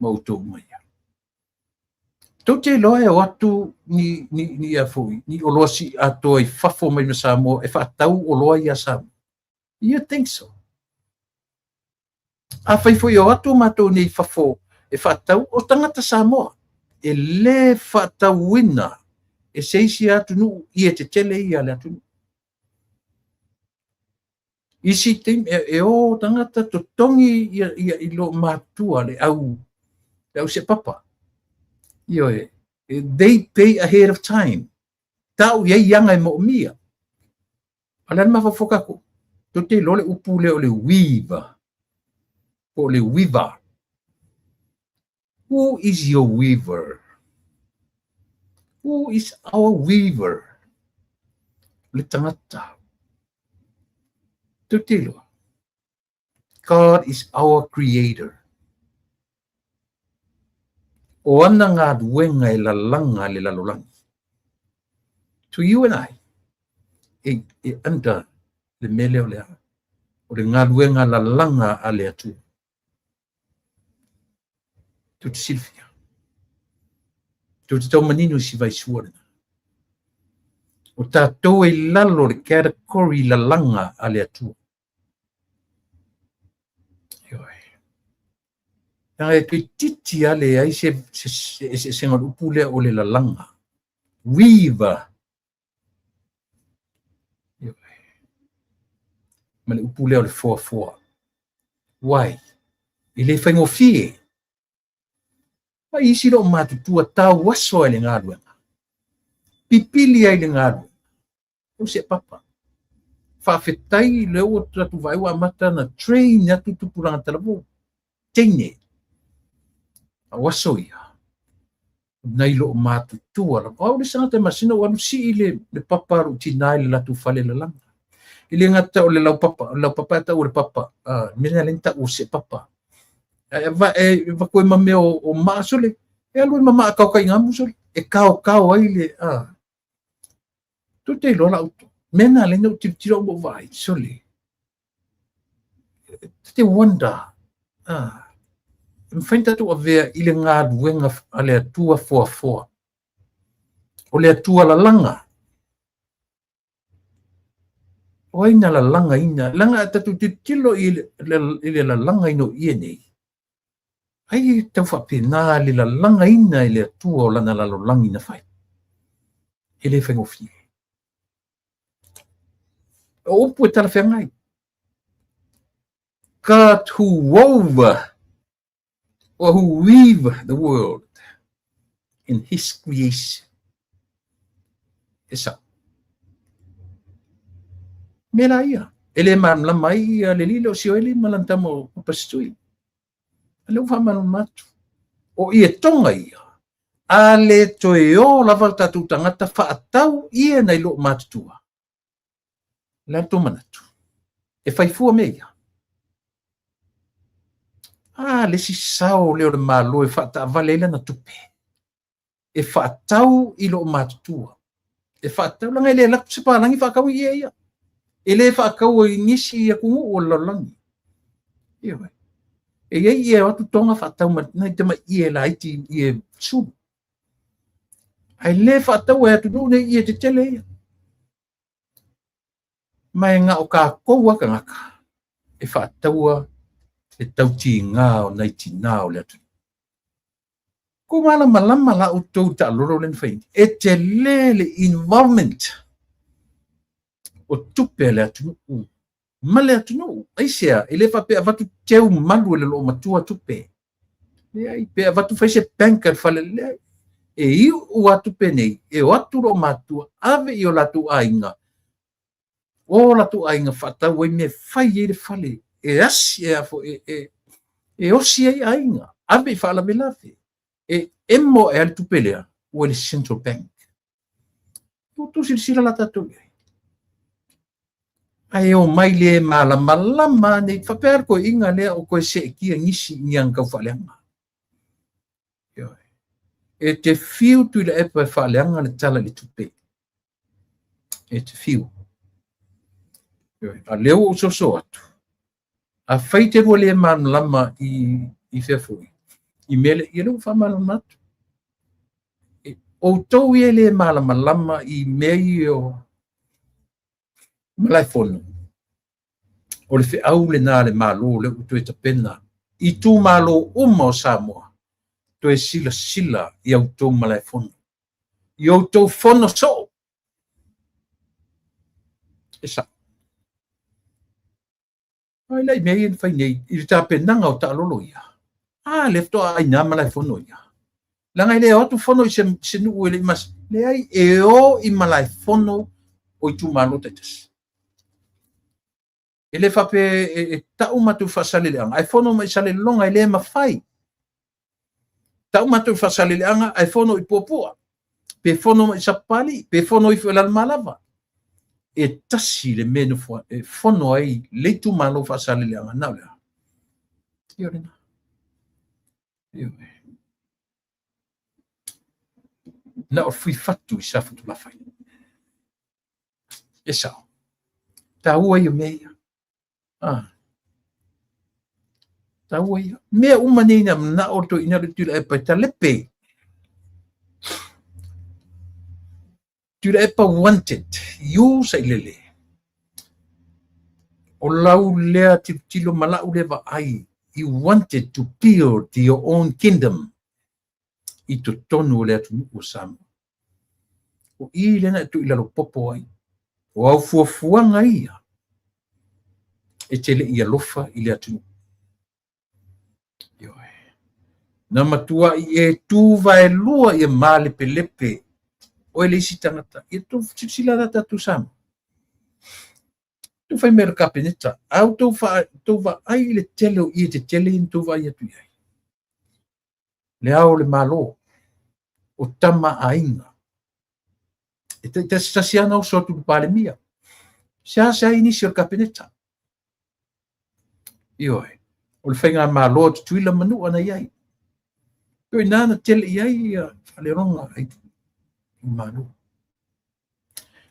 mauto mai. Tau te loa e o atu ni a fui, ni o loa si ato i whafo mai na Samoa, e whatau o loa i a Samoa. You think so? A whai fui o atu mato ni whafo, e whatau o tangata Samoa. E le whatau wina, e seisi atu nu, i e te tele i ale atu nu. Isi tim e o tangata to tongi i lo matua le au se papa. Io they pay ahead of time. Tau ye yanga mo mia. Alan ma foka ko. To te lo le upu le o le weaver. O le weaver. Who is your weaver? Who is our weaver? Le tangata. To te lo. God is our creator. O ana ngā duenga e la langa le lalolangi. To you and I, e anda le mele o le ana. O le ngā duenga la langa a le atu. To te Silvia. To te tau manino si vai suarena. O tātou e lalo le category la langa a le atu. Nā e tui titi ale ai se ngal upule o le lalanga. Weaver. Ma le upule o le foa. Wai. I le whaingo fie. Ma isi lo matutua tau waso ai le ngāruenga. Pipili ai le ngāruenga. O se papa. Whawhetai le o tatu vai wa mata na train atu tupuranga talavu. Teine. Awaso ia. Nei lo matutua. O le sanga te masina o anu si le papa rutina le latu fale le langa. Ile ngata o le lau papa ta o le papa. Mena lenta o se papa. Va koe mame o maasole. E aloi mama a kau kai ngamu sole. E kau ai le. Tu te lo lauto. Mena lenta o tiro mo vai sole. Te wonder. Mwhainta tu a vea ile ngā duenga a le atua foa. O le atua la langa. O aina la langa ina. Langa tatu te tilo ile la langa ino ia nei. Ai tau whapena le la langa ina ile atua o lana lalo langi na whai. Ele whaingo fie. O opu e tala whengai. God who wove or who weave the world in his creation. Esa. Mela ia. Ele lama ia le lilo si o ele malantamo upastui. Ale ufa matu. O ia tonga ia. Ale toe o lava tatu tangata whaatau ia nei lo matutua. Lanto manatu. E whaifua mea. Le si sao leo le malo e whata avalela na tupe. E whaatau i lo matutua. E whaatau langa ele laku se pālangi whakau i ia. Ele whakau i nisi i akungu o lalangi. Ia wai. E iei ia watu tonga whaatau nai tama i e la iti i e suru. Ai le whaatau e atu nune i e te tele ia. Mai ngā o kā koua ka ngaka. E whaataua e tauti ngā o nei ti nā o le atu. Ko mala malama la o tau ta loro len whaini. E te le involvement o tupe le atu ma le atu ai sea ele fa pe avatu teu malu le lo matua tupe le ai pe avatu fa se banker fa le e i o atu pe nei e o atu ro matua ave i o latu ainga o latu ainga fa ta we me fa i le fale e asi e afo e osi ai ainga ave fa la velafe e emmo e al tupe le o le central bank tu sila la tatu ai o mai le malama nei faper ko inga le o ko se ki ngisi nyang ka falenga e te fiu tu le epa falenga le tala le tupe e te fiu a leo o so atu a faite ro le malama i fefui i mele i le fa malama o to ye le malama i meio malai fono o le feʻau lenā le malo le u toe tapena i tumālo uma o Samoa toe silasila i outou malai fono i outou fono so e sa ai lai mea ia fai nei i le tapenaga o ta'alolo ia le fetoʻaina malai fono ia langa le atu fono i se nuu ele mas le ai e o i malai fono o i tumālo taitas ele fa pe ta umatu fasale leanga ai fono mai sale longa ele mafai ta umatu fasale leanga ai fono i popua pe fono mai sapali pe fono i fela malava e tasi le meno fono ai le tu malo fasale leanga na le yorina na o fui fatu i sa futu la fai esa ta ua i meia tahu ia mea uma nei na orto ina tula e patalepe tula e pa wanted you sai lele o lau lea tilo malau leva ai you wanted to build your own kingdom i to tonu lea tu o sam o i lena tu ila lo popo ai o au fuafuanga ia e tele ia lofa i le atu. Na matua i e tuva e lua i e malepe lepe o ele isi tangata. I tu sila data tu sama. Tu fai mera kapeneta. Au tuva ai le tele o i te tele in tuva i atu iai. Le au le malo o tama ainga. E te stasiana o sotu pale mia. Sa inisi o kapeneta. Ioi, o le whainga malo te tuila manu ana iai. Ioi nana tele iai whale ronga ai malu.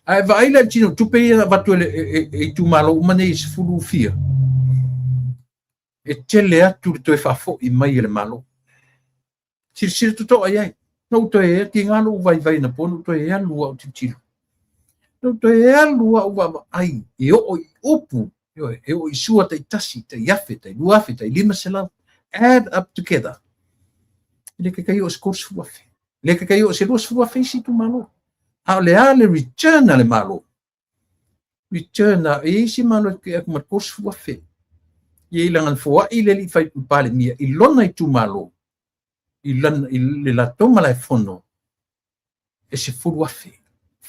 Ai vaila tino tupe ia watu e tu malo umane i sifuru fia. E tele atu le toe whafo i mai le malo. Siri tuto ai ai. Nau toe ea ki ngalo vai na pono, toe ea lua o titilo. Nau toe ea lua uwa ai, e o i upu. E o i sua tai tasi, tai yafe, tai luafe, tai lima selau. Add up together. Le ke kai o skors fuafe. Le ke kai o se los fuafe si tu malo. A le return ale malo. Return a e si malo ke ak mat kors fuafe. Ye ilangan fua i le li fai pale mia. I lona i tu malo. I le la toma la fono. E se fuafe.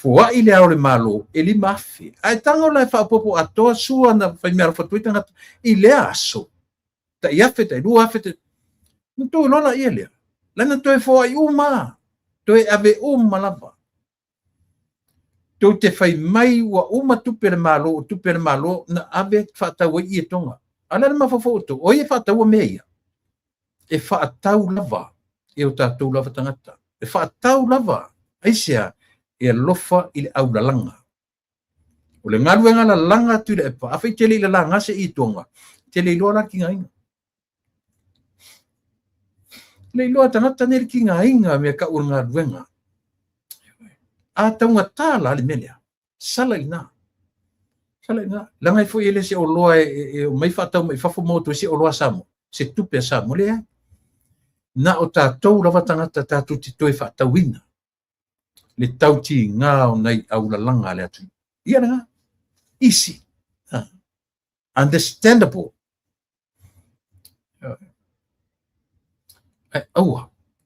Fua i le aole malo, e li mafi. Ai tango lai whapopo atoa sua na whai mea rafatu i tangata, i le aso. Ta i afeta, i lua afeta. Na toi lona i elea. Lana toi fua i uma. Toi ave uma lava. Toi te whai mai wa uma tupere malo, na ave whatawa i e tonga. Ala na mawhafoto, o e whatawa mea. E whatau lava. E o tātou lava tangata. E whatau lava. Aisea, e lofa i le aulalanga. O le ngaluenga la langa tu le epa. Awhai tele i la langa se i tonga. Tele i loa la ki ngainga. Le i loa tangata nere ki ngainga mea ka ur ngaluenga. A taunga tāla le melea. Sala i nā. Sala i nā. Langa i fo i ele se o loa e mai whatau mai whafo moto se o loa samo. Se tupe samo le ai. Na o tātou lava tangata tātou te toi whatauina. Le tauti ngā o nei au la langa le atu. Ia nga. easy, understandable.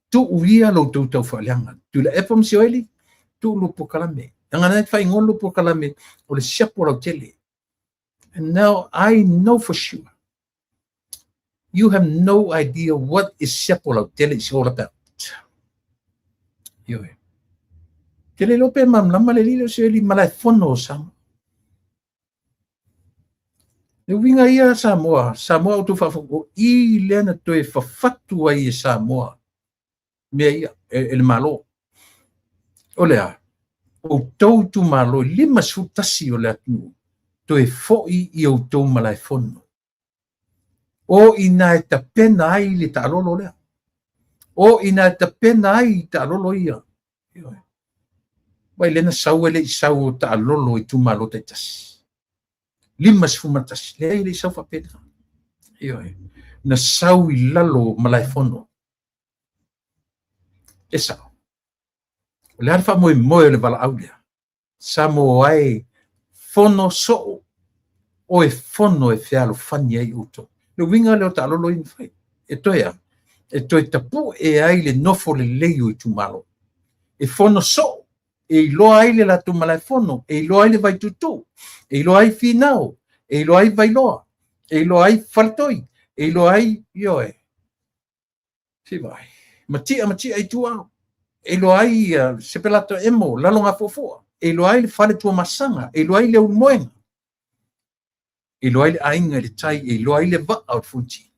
Tu uia lo tu tau whaaleanga. Tu la epa msioeli, tu lupo kalame. Anga nei whai ngō lupo kalame, o le siapo rau tele. And now I know for sure, you have no idea what is siapo rau tele is all about. Ioe. Tele lope mamlama le lilo sieli malai fono o Samoa. Le winga ia Samoa, Samoa o tu whawhako I lena toe whawhatu ai e Samoa. Mea ia, ele malo. O lea, o tau tu malo, lima sutasi o lea tu, toe foi I o tau malai fono. O ina e ta pena ai le ta alolo lea. O ina e ta pena ai ta alolo ia. Wai lena sau ele I sau ta alolo I tu malo te tasi. Lima sfumatasi, lea ile sau whapena. Na sau I lalo malai fono. E sao. O le harfa moe moe le wala au lea. Samo ai fono so o e fono e whialo whani ai uto. Le winga leo ta alolo I mwhai. E toia. E toi tapu e ai le nofo le leio I tu malo. E fono so. E iloa ai le la tu malai fono. E iloa ai le vai tutu. E iloa ai finao. E iloa ai vailoa. E iloa ai faltoi. E iloa ai ioe. Si vai. Matia ai tua. E iloa ai sepelato emo. Lalonga fofua. E iloa ai le fale tua masanga. E iloa ai le umoenga. E iloa ai le ainga le tai. E iloa ai le va out funti.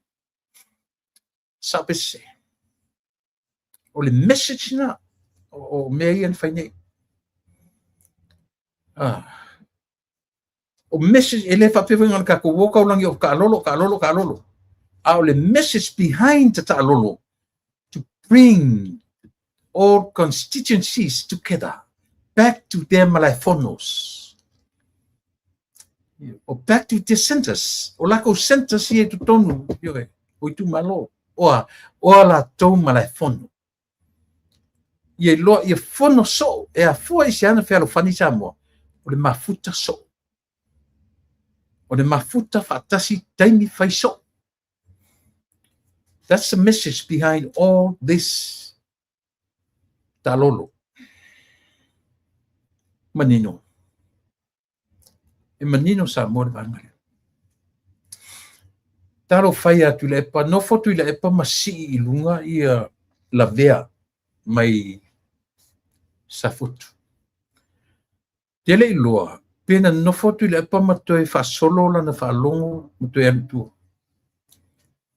Sabe se. O le message na. O mea ian whainei. O message ele whapewinga ka ko woka ulangi o ka alolo. O le message behind ta alolo to bring all constituencies together back to their malaifonos. Or back to their centers. O lako centers ie tu tonu. O tu malo. O la tau malaifono. Ie loa ie fono so. E a fua I se ana whea lo whani Samoa. O le mafuta so. O le mafuta whaatasi taimi whai so. That's the message behind all this talolo. Manino. E manino Samoa le vangale. Taro whai atu le epa, no fotu I le epa masi I lunga ia la vea mai sa fotu. Tele I loa, pena no fotu I le epa matoe wha solo lana wha longo matoe alutua.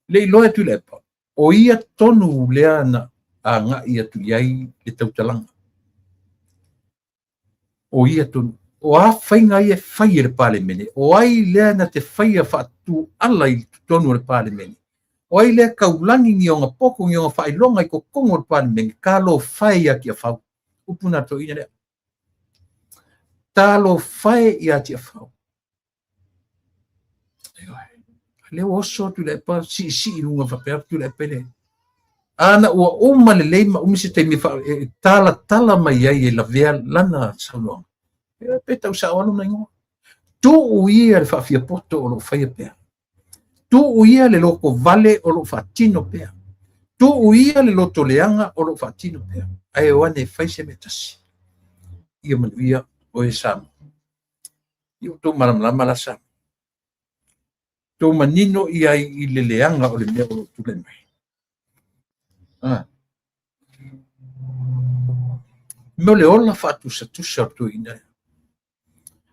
Le loa atu le epa, o ia tonu lea na a nga ia tu iai le tautalanga. O ia tonu. O a whainga ia whai le pale mene. O ai lea na te whai a whaatu ala I tonu le pale mene. O ai lea kaulangi ngi o ngā poko ngi o ngā whai longa I ko kongo le pale mene. Ka lo whai a kia whau. Upuna to ina lea. Ta lo whai I a tia whau. Leo oso tu le pa si I runga whapea tu le pele. Ana ua uma le leima umisi te mi wha tala mai ai la vea lana saunoa. Pe tau sa wanu na ingoa. Tu uia le whawhia poto o lo whaia pea. Tu uia le loko vale o lo whatino pea. Tu uia le loto leanga o lo whatino pea. Ai wane whaise me tasi. Ia manuia o e Samoa. Ia tu maramlama la Samoa. Tu manino ia I le leanga o le mea o lo tule mai. Mo le ola whatusa tu ina.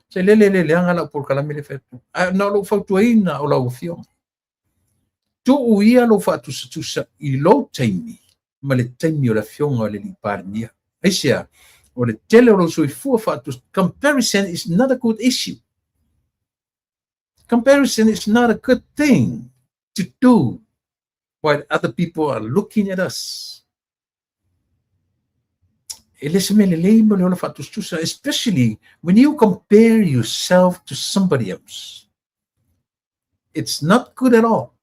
Se lele leanga la por kalame le fetu. Na lo whautua ina o la ufio. Tu uia lo whatusa I lo taimi. Ma le taimi o la fionga o le liparnia. Aisia, o le tele o lo sui fua whatusa. Comparison is not a good issue. Comparison is not a good thing to do while other people are looking at us. Especially when you compare yourself to somebody else. It's not good at all.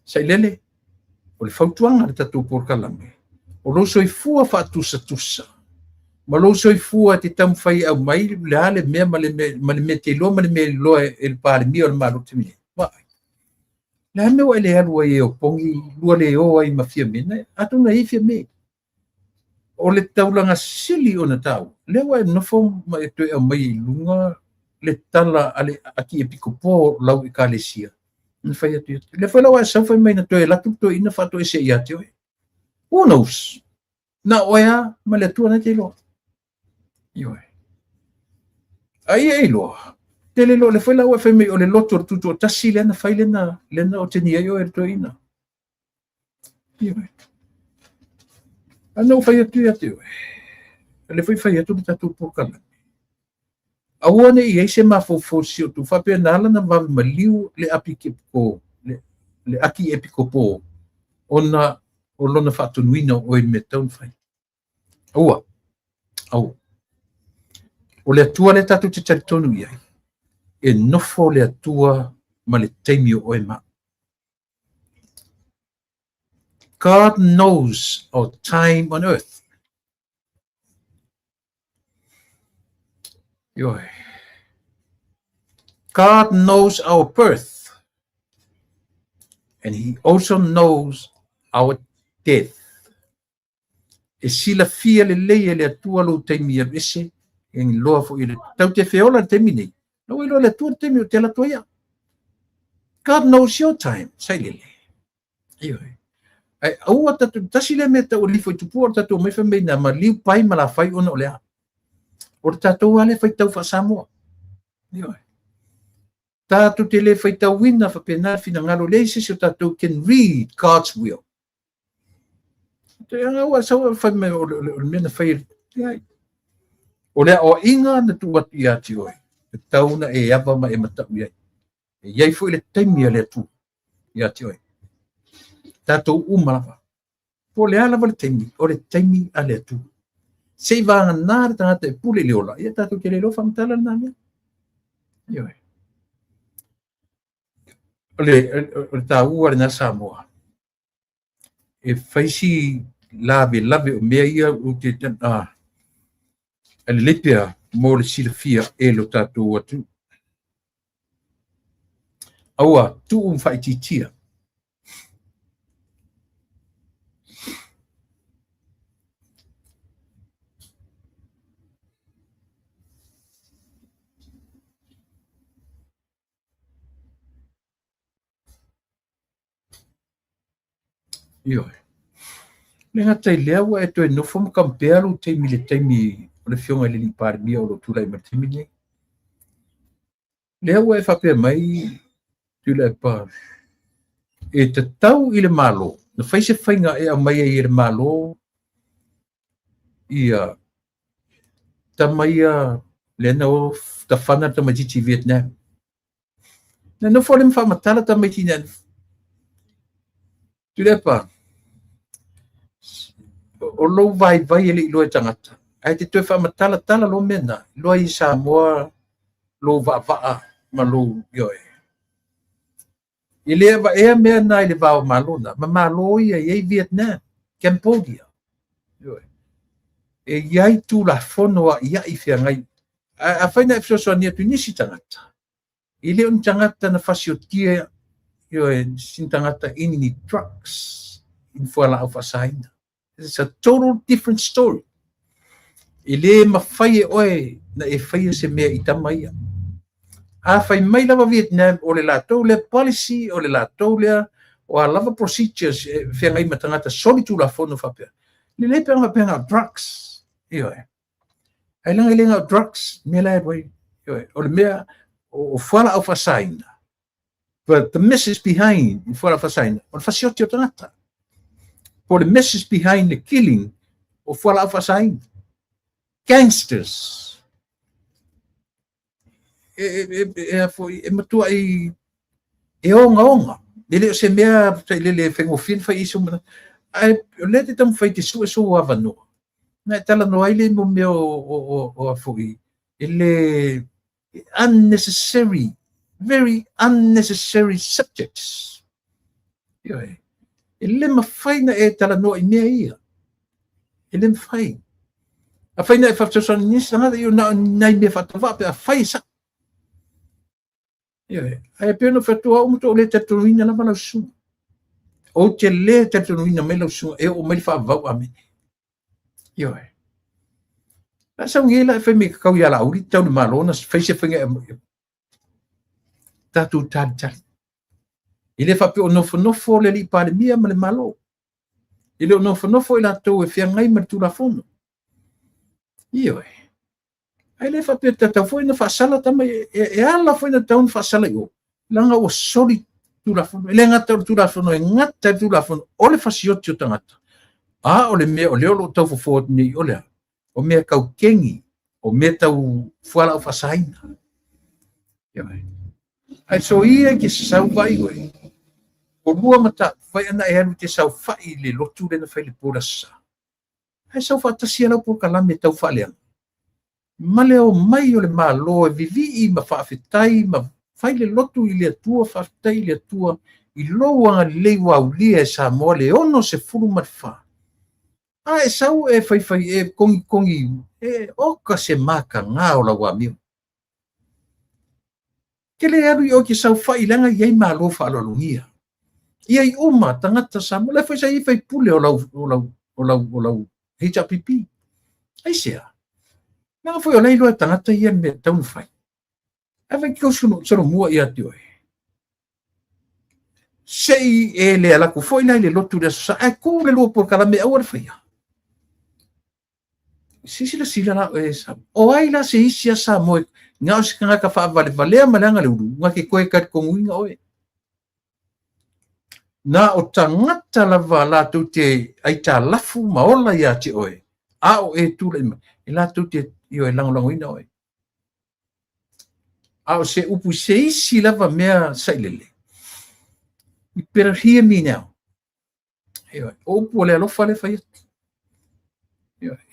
Sai lele, o le fautuanga le tatu por kalame. O lo soi fua whatusa. Malo soifua te tamwhai au mai, le hale mea ma le me te loa, ma le me loa e le pāle mia o le maru te mine. Wai. Le hame wa ele alua e o pongi, lua le o ai ma fia mena, atu na i fia me. O le taulanga sili o na tau, le wa e nofo ma e toi au mai i lunga, le tala ale aki e piko pō lau i kālesia. Na whai atu atu. Le whai lau a sau whai mai na toi latu toi ina whato e se i ate oi. Who knows? Na oia, ma le atua na te loa. Ioi. Ai e loa. Te le loa, le whai lau e whai mai o le loto o tutu o tasi lena whai lena o te nia io e toi ina. Ioi. Ana o whai atu ate oi. Le whai atu le tatu pōkala. Awane i eise mafofo si o tu whapea nala na wawe maliu le api ke piko, le aki e piko pō. Ona o lona whatunuina o e me taun whai. Aua. Au. O le atua le tatu te taritonu iai. E nofo le atua ma le teimi o e ma. God knows our time on earth. Yoi. God knows our birth. And he also knows our death. E sila fia le leia le atua lo teimi a ese, e loa fo i le tau te feola teimi nei. No i loa le atua teimi o te la toia. God knows your time. Sai lele. Ioi. Ai aua tatu tasi le me tau lifo i tupu o tatu me whamei na ma liu pai ma la whai ona o lea. O tatu ale whai tau wha Samoa. Ioi. Tatu te le whai tau wina whapena whina ngalo leise so tatu can read God's will. Te aua sawa whai me o mena whai. O lea o inga na tu watu i ati oi. Te tauna e ava ma e matau iai. E iai fo i le taimia le tu i ati oi. Tatou umalawa. Po le ala le taimi, o le taimi a le atu. Sei vanga nāre tangata e pule le ola. Ia tatou ke le lo whamtala nā mea. Ioi. O le tā ua na Samoa. E whaisi lave o mea ia o te tana. E le lepea mo le silafia e lo tatou atu. Aua, tu whaititia. Ioi. Le ngata I lea ua e toi nofo ma kampea lo teimi le taimi o le fionga le ni pare mia o lo tula I martimi nei. Lea ua e whapea mai tula e pa. E te tau I le malo. Na whaise whainga e a mai I le malo. Ia tamaia le na o ta whana tamajiti Vietnam. Na nofo le mwhamatala tamaiti na. Tula e pa. O lo vai ele lo e tangata. Ai te toi whamatala lo mena. Lo I Samoa lo va ma lo yoe. I lea va ea mea nai le vao malona. Ma malo ia I Vietnam. Cambodia. Yoe. E iai tu la fono a ia I fia ngai. A whaina e fiosoa nia tu nisi tangata. I lea un tangata na fasiotia yoe sin tangata ini ni drugs. In fuala au fasaina. It's a total different story. I le mawhai e oe na e whai se mea I tamaia. A whai mai lava Vietnam o le lātou le policy o le lātou lea o a lava procedures e whea ngai matangata solitu la fono whapea. Le le peanga peanga drugs. Ioe. Ai langa ilenga drugs mea lai wai. Ioe. O le mea o whala au whasaina. But the message behind whala whasaina o le whasioti o tangata. For the message behind the killing of whala whasaina. Gangsters. E matua I e onga. Lele o se mea lele whengofin whai iso mana. Ai le te tamu whai te sua awano. Na tala no ai le mo mea o a fui. Ele unnecessary, very unnecessary subjects. Ioe. Ele mawhai na e tala no I mea ia. Ele mawhai. A whaina e whaftausana nisa ngata i o nai me whatawha pe a whai sa. Ai pe no whatua o muto o le tatunuina na mana su. O te le tatunuina me lau su e o mai whavau a me. La sa ngela e whai me kakau i ala auri tau ni malona whai se whinga e tatu tali tali. I le whape o nofo le li pale mia ma le malo. I le o nofo i la tau e whiangai ma le tulafono. Ai le whape tatau fwoi na whaasala tama e ala fwoi na tau na whaasala i o. Langa o sori tulafono. I le ngata o tulafono e ngata tulafono. O le whasioti o tangata. O le mea o leo lo tau fofo ni o lea. O mea kau kengi. O mea tau fuala o whasaina. Ai so ia ki sau vai oe. O lua mata vai ana e anu te sau fai le lotu le na fai le porasa. Ai sau whatasi alau po kalame tau whaleang. Ma leo mai o le malo e vivi i ma whaafetai ma fai le lotu i le atua whaafetai i le atua i loa le waulia e sa moa le ono se furu matwha. E sau e fai e kongi e oka se maka ngā o la wamio. Ke le aru i o ki sau fai langa iai malo whaalolungia. Iai uma tangata sa mo le fai sa i fai pule o lau HRPP. Ai sea. Nanga foi o leilo e tangata ia me taunu fai. E vai ki o sono mua ia te oe. Sei e le alaku foi nai le lotu le sa e ko le lo por kala me awar fai. Sila la e sa. O ai la se isia sa mo ngau se kanga ka fa vale malanga le uru. Nga ke koe kat konguinga oe. Na o tangata lava la tu te aita lafu maola ia te oe. O e tu le e la tu te io e lango ina oe. O se upu se isi lava mea sailele. I pera hear me now. O upu le alofa le fai atu.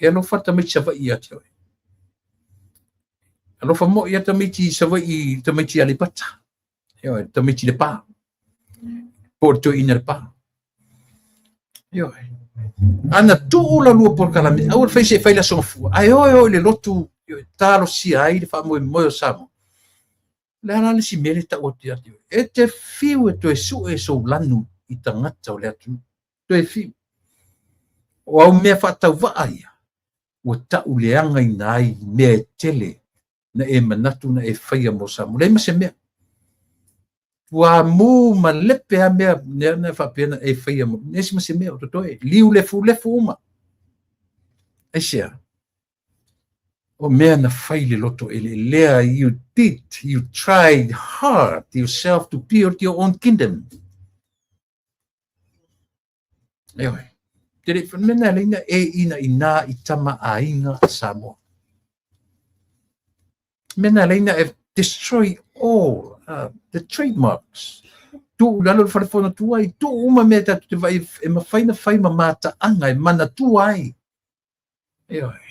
E alofa tamiti sawa i ate oe. Alofa mo ia tamiti sawa i tamiti alipata. Tamiti le pa. Porto ina le pa. Ana tu la lua por kalame. Awal fai se fai la sonfu. Ai o le lotu talo si ai le fa mo samo. Le ana le si mele ta o te ati. E te fiu e to e su e so lanu i tangata o le atu. To e fiu. O au mea fa tau vaia. O ta uleanga i nai mea tele na e manatu na e fai mo samo. Le ma se mea. Wa mu ma lepe a mea na fa pena e fai mo. Nesi ma se mea o toe. Liu le fu uma. E sea. O mea na fai le loto e le lea you tried hard yourself to build your own kingdom. Eoi. Tere mena leina e ina i tama a inga a Samoa. Mena leina e destroy all the trademarks. Tu lalo farfona tu ai tu uma mea tatu te vai e ma fai ma mata anga e mana tu ai. Eoi.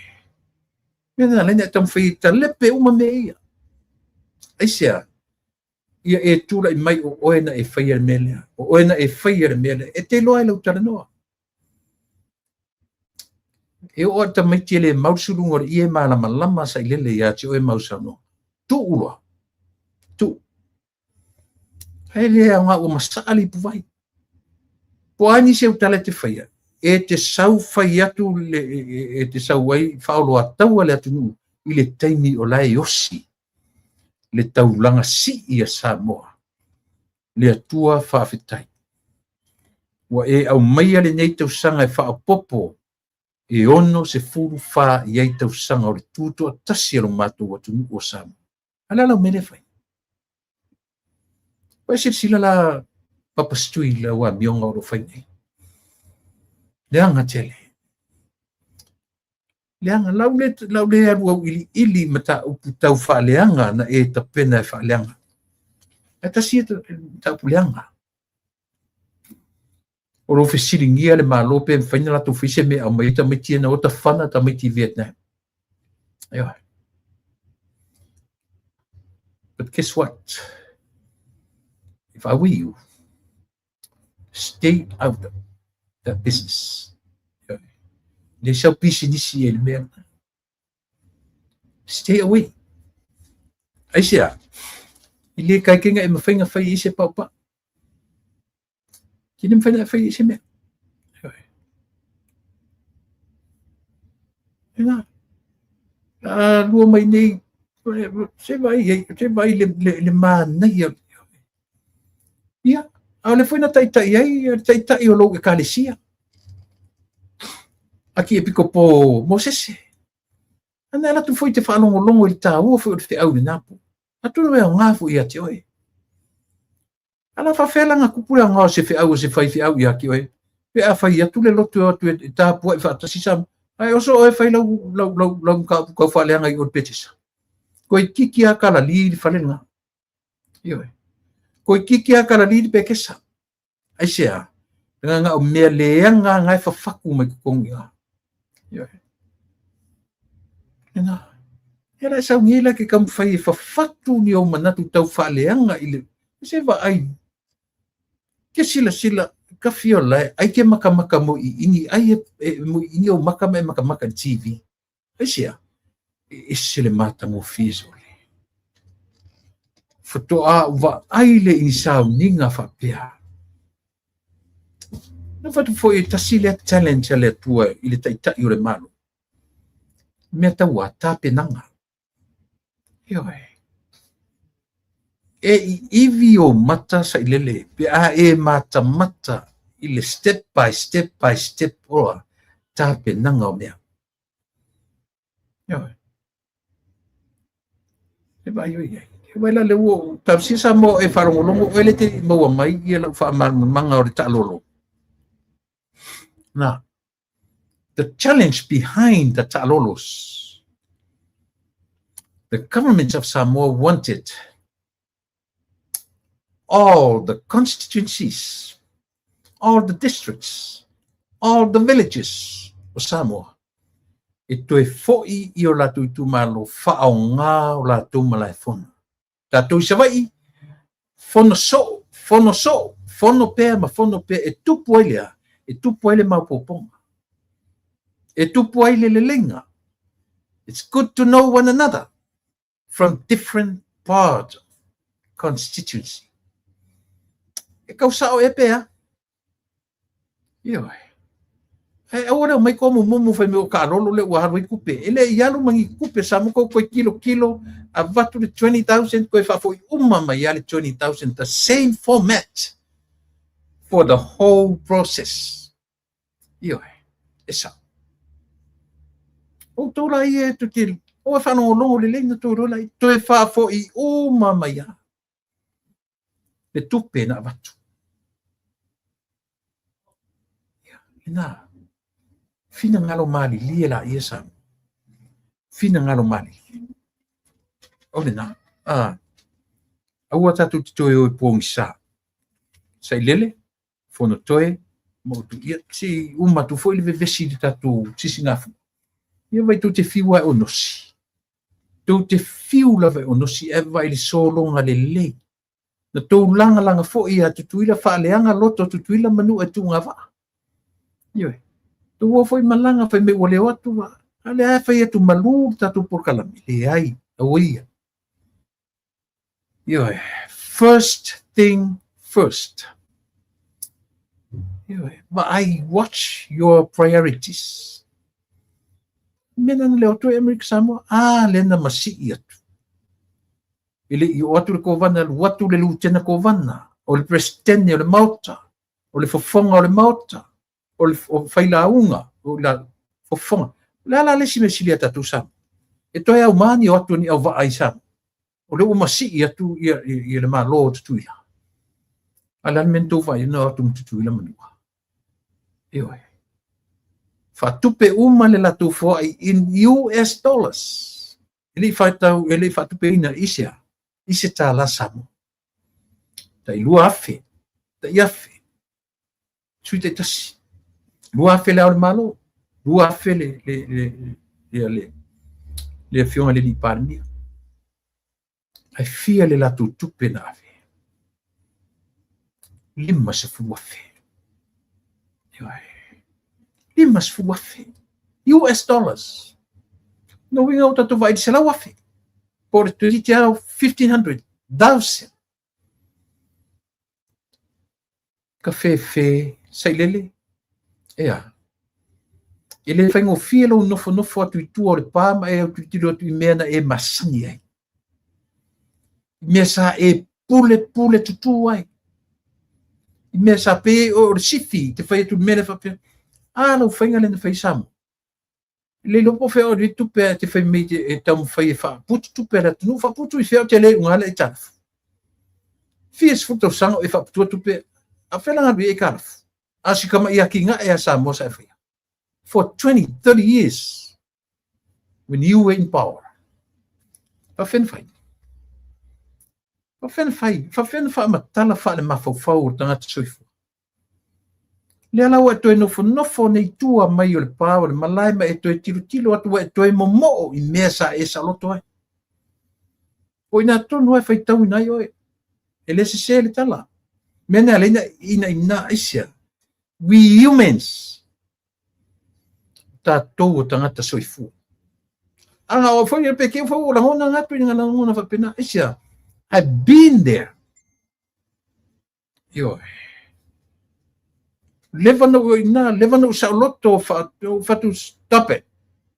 Mena leina tam fai ta lepe uma mea. Ai sea. Ia e tula i mai o oena e fai ar mele. O oena e fai ar mele. E te loa e lau tala noa. E o ta mai te le mausulunga i e malama lama sa i lele ia te o e mausano. Tu uloa. Tu. Hei lea ngā o masaali puwai. Po ani se utale te whaia. E te sau whai atu e te sau wai whaoloa taua le atu nu i le taimi o lai osi. Le taulanga si i a Samoa. Le atua whaafetai. Wa e au maia le nei tau sanga e whaapopo. E ono se furu wha i ei tau sanga o le tūtua tasi alo mātou watu nu o Samoa. Alala mele whai. Wai se sila la papastui la wa mionga o lo whai nei. Leanga tele. Leanga lau le aru au ili mata upu tau wha leanga na e ta pena e wha leanga. E tasi e tau leanga. O lo fesiringia le malope e whaina lato fise me au mai ta miti na o ta whana ta miti Vietnam. Ayo. But guess what? If I were you, stay out of that business. Le sau pisi nisi e le mea. Stay away. Ai sia. Ile kai kinga e mawhainga whai i se paupa. Kini mwhainga whai i se mea. Ina. Lua mai nei. Se vai le mana ia. Ia. Au le whaina taitai ai. Taitai o lou e kālesia. Aki e piko po Mosese. Ana ala tu foi te whanongolongo i tā ua foi o te au ni napu. Atuna mea ngafu i ati oe. Ala whawhelanga kupura ngā se whi au se whai whi au i aki oe. Pe a whai atu le lotu atu e tā pua i whaatasisam. Ai oso oe whai lau kau whaleanga i o petisa. Koe kiki a kala li li whalenga. I oe. Koe kiki a kala li li pekesa. Ai sea. Nga o mea leanga ngai whawhaku mai kukongi a. I oe. Ena. Era sa ngila ke kam fai whawhatu ni o manatu tau whaleanga i le. Se wa ai. Ke sila ka fiola ai ke makamaka mo i ingi ai mo ingi o makamaka TV. Ai sea. E sile mata mo fiso le. Fotoa wa ai le insau ninga whapea. Na whatu fo e tasile challenge le tua i le taitai o le malo. Mea tau a tape nanga. Ioe. E iwi o mata sa ilele. Pe a e mata i le step by step oa tape nanga o mea. Ioe. E vai oi ai. E vai la le uo. Tausia mo e wharongolongo. E le te maua mai i la whaamanga o le ta'alolo. Now, the challenge behind the ta'alolos, the government of Samoa wanted all the constituencies, all the districts, all the villages of Samoa. E toe fo'i i o latu i tumalo whaonga o latu malai fono. Tatu i sawai, fono pea ma fono pea e tupu ailea. E tupu ai le maupoponga. E tupu ai le lelenga. It's good to know one another from different parts of constituency. E kausao e pea. Ioe. E ora mai komo mumu fai me o karolo le uaharu i kupe. Ele ialu mangi kupe samu ko koe kilo a vatu le 20,000 koe whafoi mai ale 20,000. The same format for the whole process. Ioe, esa. O tōra i e tutil, o e whanongolongo le leina tōrola i, to e whafo i mai a. Le tupe na watu. Ina, fina ngalo mali, lia la i esa. Fina ngalo mali. Ole na, aua tatu titoe o e pōngi sa. Sai lele, fono toe, mo tu ia si tu foi le vesi de tatu sisingafu. Ia vai tu te fiua o nosi. Tu te fiu la vai o nosi e vai le solo nga le lei. Na tu langa fo ia tutuila faaleanga loto tutuila manu e tu nga va. Ia. Tu wo foi malanga fai me ole watu va. Ale a fai tu malu tatu por kalami. Le ai, awia. Ia. First thing first. But I watch your priorities. Menan leo to America Samoa, lena masi atu. Ile i watu le kovana, watu le lutena kovana, o le presidente o le mauta, o le fofonga o le mauta, o le whailaunga, o la fofonga. La le si mesilia tatu sam. E toi au mani o atu ni au va ai sam. O le umasi atu i le malo tutuila. Alan mento vai no atu tutuila manua. Ioe. Fatupe le latu foi in US dollars. Ele fatupe ina isia. Ise ta la samu. Ta ilua afe. Ta iafe. Suite tasi. Lua afe le au malo. Lua afe le fiona le liparmia. Ai fia le latu tupe na afe. Lima se fuafe. Lima se fuafe. US dollars. no winga o tatu vai se la wafi por tu ti 1500 1000 café fe sai lele ea ele fai ngo fia lo no fo atu tu o pa ma e tu ti lo tu mena e masani ai me sa e pule tu ai me sa pe o sifi te fai tu mena fa pe no fai ngale fai sam le lo po fe o tu pe te fai me e tam fai fa put tu pe la tu fa put tu fe te le ngale ta fies futo sang e fa tu pe a fe la bi e ka asi kama ia kinga e sa mo sa fe for 20-30 years when you were in power fa fen fai fa fen fa ma tala fa le mafau tanga tsoifu le ala wa to no fo nei tua mai o le power le malai ma e to tilo atu e to mo i mesa e sa loto ai o ina to no fai tau nai o ele se le tala mena le ina isia we humans tatou o tangata soifu anga o foi pe ke fo la ngona ngatu nga la ngona fa pena isia I've been there yo levano sa lotto fa tu stop it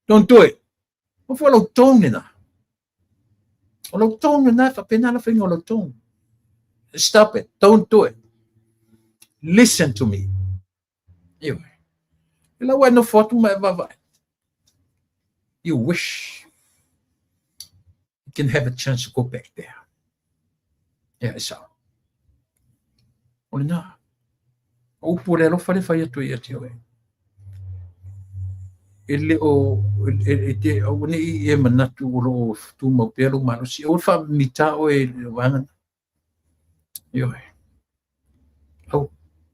don't do it o fo lo tongena o lo tongena fa pena la fingo lo tong stop it don't do it listen to me yo ela wa no foto ma va you wish you can have a chance to go back there. Yeah, so. Olina. O pure lo fale fai tu ia tio. Ele o te o ni e manatu lo tu mo pelo mano si o fa mita o e wanga. Yo.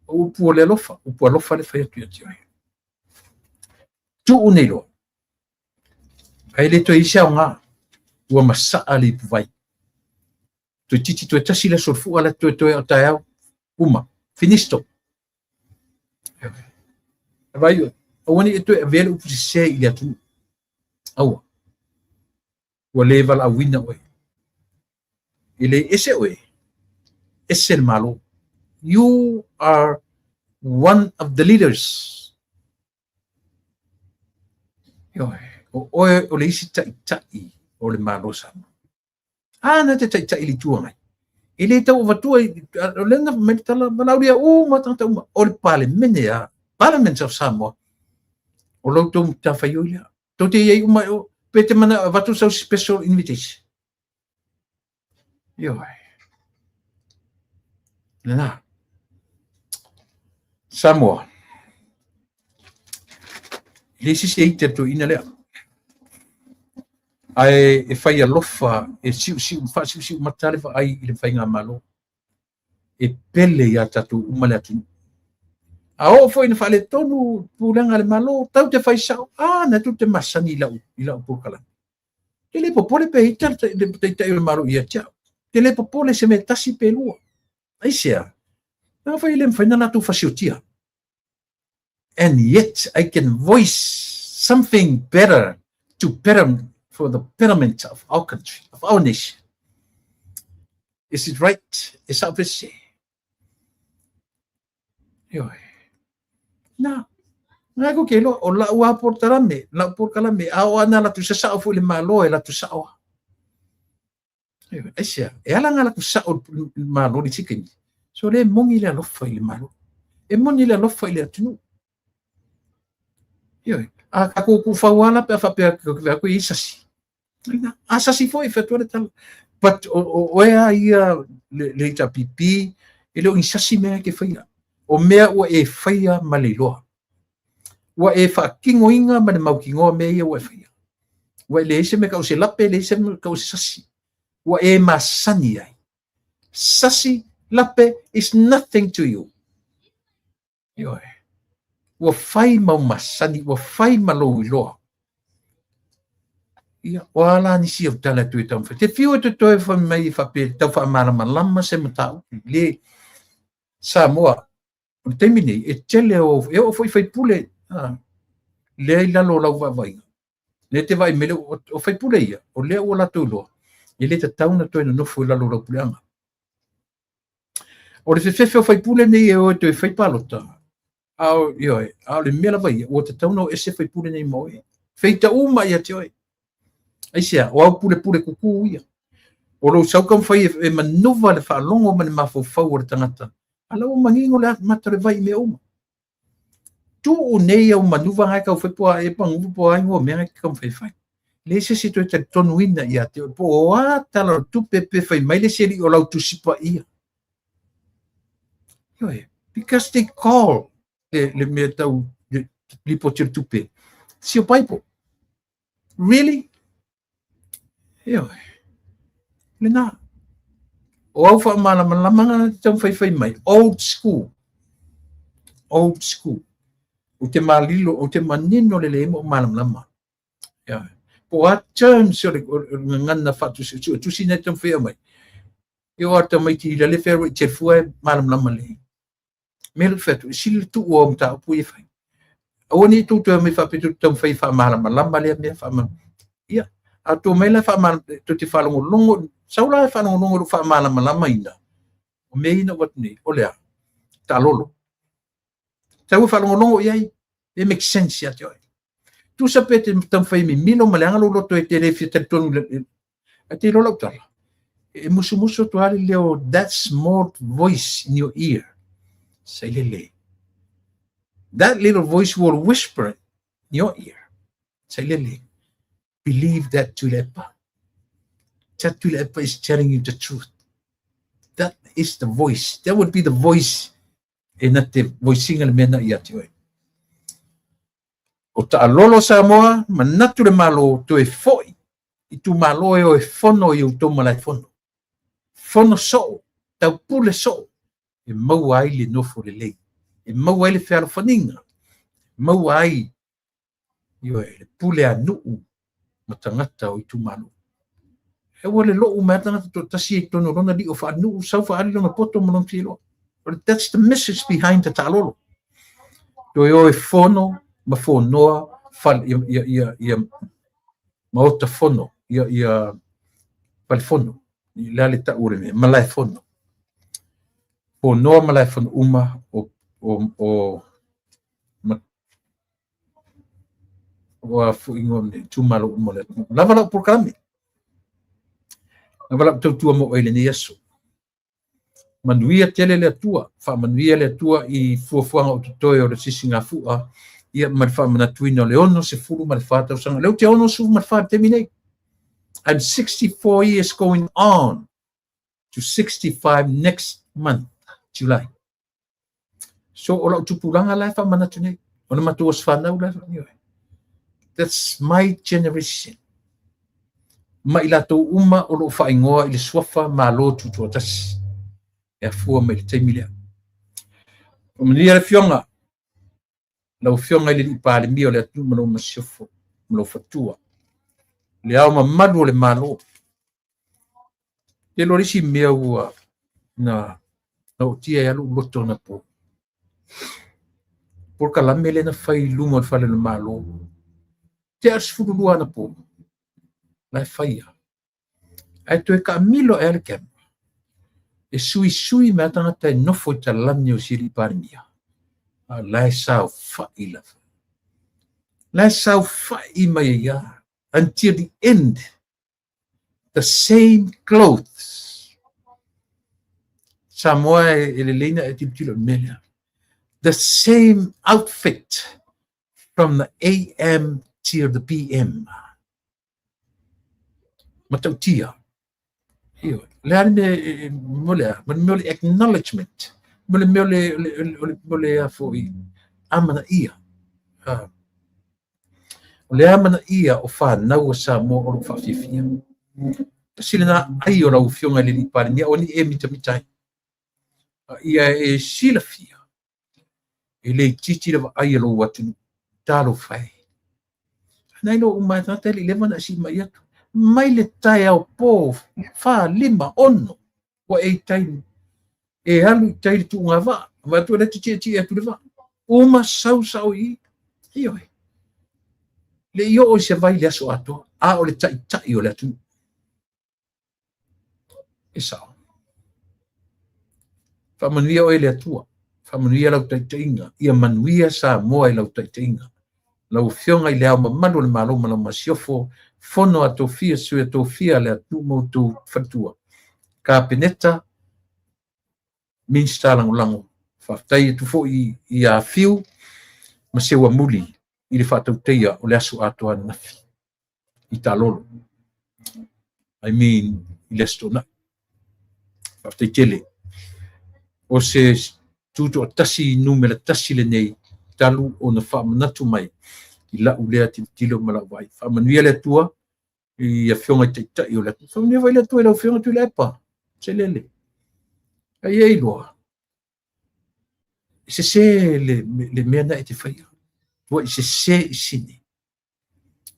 O pure lo fa, o pure lo fale fai tu ia tio. Tu unelo. Ai le to isa nga. Ua masa ali vai. Tu titi tu tasi la surfu ala tu ataya uma. Finisto. Vai o ni tu vele u se ile tu. Awa. Wa level a wina we. Ile ese we. Ese malo. You are one of the leaders. Yo. O le isi tai o le malo sa. Na te tai li tua mai. Ile tau vatua o le na metala malauria matata o le pale menea Parliament of Samoa. O lo to ta faioia. To te ye uma o pete mana vatu sa special invitation. Yo. Na. Samoa. Le si te to ina le. Ai e fai alofa e siu matale fa ai le fai nga malo e pele ya tatu umale atu a o foi na fale tonu pulanga le malo tau te fai sa na tu te masani ila po kala ele popole pe ita te malo ia cha ele popole se metasi pelu ai sia na fai le fai na tu fasiotia and yet I can voice something better to better for the betterment of our country, of our nation. Is it right? Is that what say? Na, ngaku kelo o la ua portarame, la porkalame, awana la tu sa fu le malo e la tu sa. Asia, e ala ngala tu sa o malo ni chicken. So le mongi le lofa ile malo. E mongi le lofa ile tunu. Aku ku fawala pe fa pe ku isasi. Asasi foi fetuare tal. But oea ia le ta pipi ele o isasi me ke faia. O mea o e faia maliloa. Wa e fa kingo inga ma mau kingo me ia o faia. Wa le se me ka o se lape le se me ka o sasi. Wa e masani ai. Sasi lape is nothing to you. Yo. Wa fai mau masani, wa fai malo iloa. Ia, wala ni si o tala tu tam fa. Te fio te toe fa mai fa pe tau fa marama lama se matau. Le Samoa. O te mini e tele o foi pule. Le la lo la vai. Le te vai mele o fai pule ia, o lea ua latu loa. I le te tauna toi na nofu lalo lau puleanga. O le fefefe o fai pule nei e o te fai palota. Au, ioi, au le mela vai, o te tauna o ese fai pule nei moe. Fai ta uma ia te oi. Aisia, o au pule pule kuku ia. O lo sau kam fai e manuva le whaalongo ma le mafau o le tangata. Ala o mangingo le mata le vai me uma. Tu o nei au manuva ngai kau fai poa e pangu poa ingo mea ngai kam fai fai. Le se si toi te tonu ina ia te po o a tala tu pepe fai mai le seri o lau tu sipa ia. Ioi, because they call le mea tau lipo tira tupe. Si o paipo. Really? Ioi. Le nā. O au wha malama tau fai mai. Old school. Old school. O te malilo, o te manino le le mo malama. Ioi. Po a terms o le ngana whatu tusi nei tau whea mai. Io ata mai ti le whea te fua malama le. Mele whetu, sili tu o mta upu e whai. O ni tu me whapetu tau whai wha malama le mea wha malama. Ia. A tō mele wha malama, tu te whalongo longo, saula e whalongo longo wha malama ina. O me ina wat ni, o lea, ta lolo. Tau whalongo longo iai, it makes sense ya te oi. Tu sa pe te tau whai mi milo maleanga lo loto e te refi te tonu e te lola utala. E musu tu hari leo, that small voice in your ear. Say lele. That little voice will whisper in your ear. Say lele. Believe that tulepa. That tulepa is telling you the truth. That is the voice. That would be the voice. E na te voicing le mena ia te oi. O ta alolo Samoa, manatu le malo to e foi. I tu malo e o e fono i uto malai fono. Fono so. Tau pule so. E mau ai le nofo le lei. E mau ai le whea faninga. Mau ai le pule a nuu ma tangata o i tu malo. E wale loo mea tangata to tasi e tono rona li o wha nuu sau wha ari lona poto manon tilo. But that's the message behind the talolo. To e o e fono ma fonoa fal ia maota fono ia fal fono. Ia le ta ure me malai fono. O noa malai fono uma o a fu ingo tu malo uma le lava la programi lava la tu mo ele ni yesu manuia tele le tua fa manuia le tua I fuafuanga o toi o le sisinga fua ia mal fa mana tuino le ono se fulu mal fa ta sanga le te ono su mal fa terminate. I'm 64 years going on to 65 next month. July. So ola tupulanga la fa mana tune. Ona matuos fa na ula. That's my generation. Ma ila to uma o lo fa ingoa I le swafa malo tutu tas. E fua me le temile. O mani le fionga. La fionga I le pa le mio le tu mo ma sofo. Mo fatua. Le au ma madu le malo. Te lo risi mea ua na no tia ya lu loto na po. Por kala mele na fai lungo fale na malo. Te asfuru lua na po. Na fai ya. Ai to e ka milo e kem. E sui me atangata e nofo ta lani o siri parmia. Lai sao fai la. Lai sao fai mai ya. Until the end. The same clothes. Samoa Elena etiptilo melia. The same outfit from the AM till the PM. Matautia. Io. Learne mole acknowledgement. Mole afoi. Amana ia. Le amana ia o fa na o Samoa o fa fifia. Silena ai ora o fionga le li parnia oni e mitamitai. Ia e sila fia. E le titi le ai lo watu talo fai. Nai lo uma tata le leva na si mai atu. Mai le tai au po fa lima ono. Wa e tai e alu tai tu ngava. Ma tu le titi e tu leva. Uma sau I. Io. le io o se vai le aso ato a o le tai o le atu e sao whamanuia o e le atua whamanuia lau taitainga ia manuia sa moa i lau taitainga lau fionga i le au mamanu le maloma lau masiofo fono a tofia sui a tofia le atu mo tu fatua ka peneta minsta lango whaftai tu fo i a fiu ma seua muli i le whatauteia o le aso atoa nafi i talolo. I mean, i le stona. Whaftai tele. O se tuto a tasi numera tasi le nei talu o na whamanatu mai i la ulea tilo malawai. Whamanuia le tua i a whionga teitai o le tua. Whamanuia vai le tua i lau whionga tu le epa. Se lele. Ai ei loa. Se le mea na e te whaia. Tua i se i sini.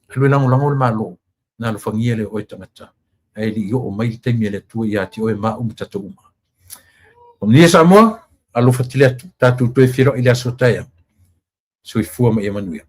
Alue lango le malo. Na lo whangia le oi tangata. Ai li o mai le taimia le tua i ati oe maa tata uma. Omnia Samoa, alo fatile tatu tu e firo ile asotaia. Sui fua ma Emanuia.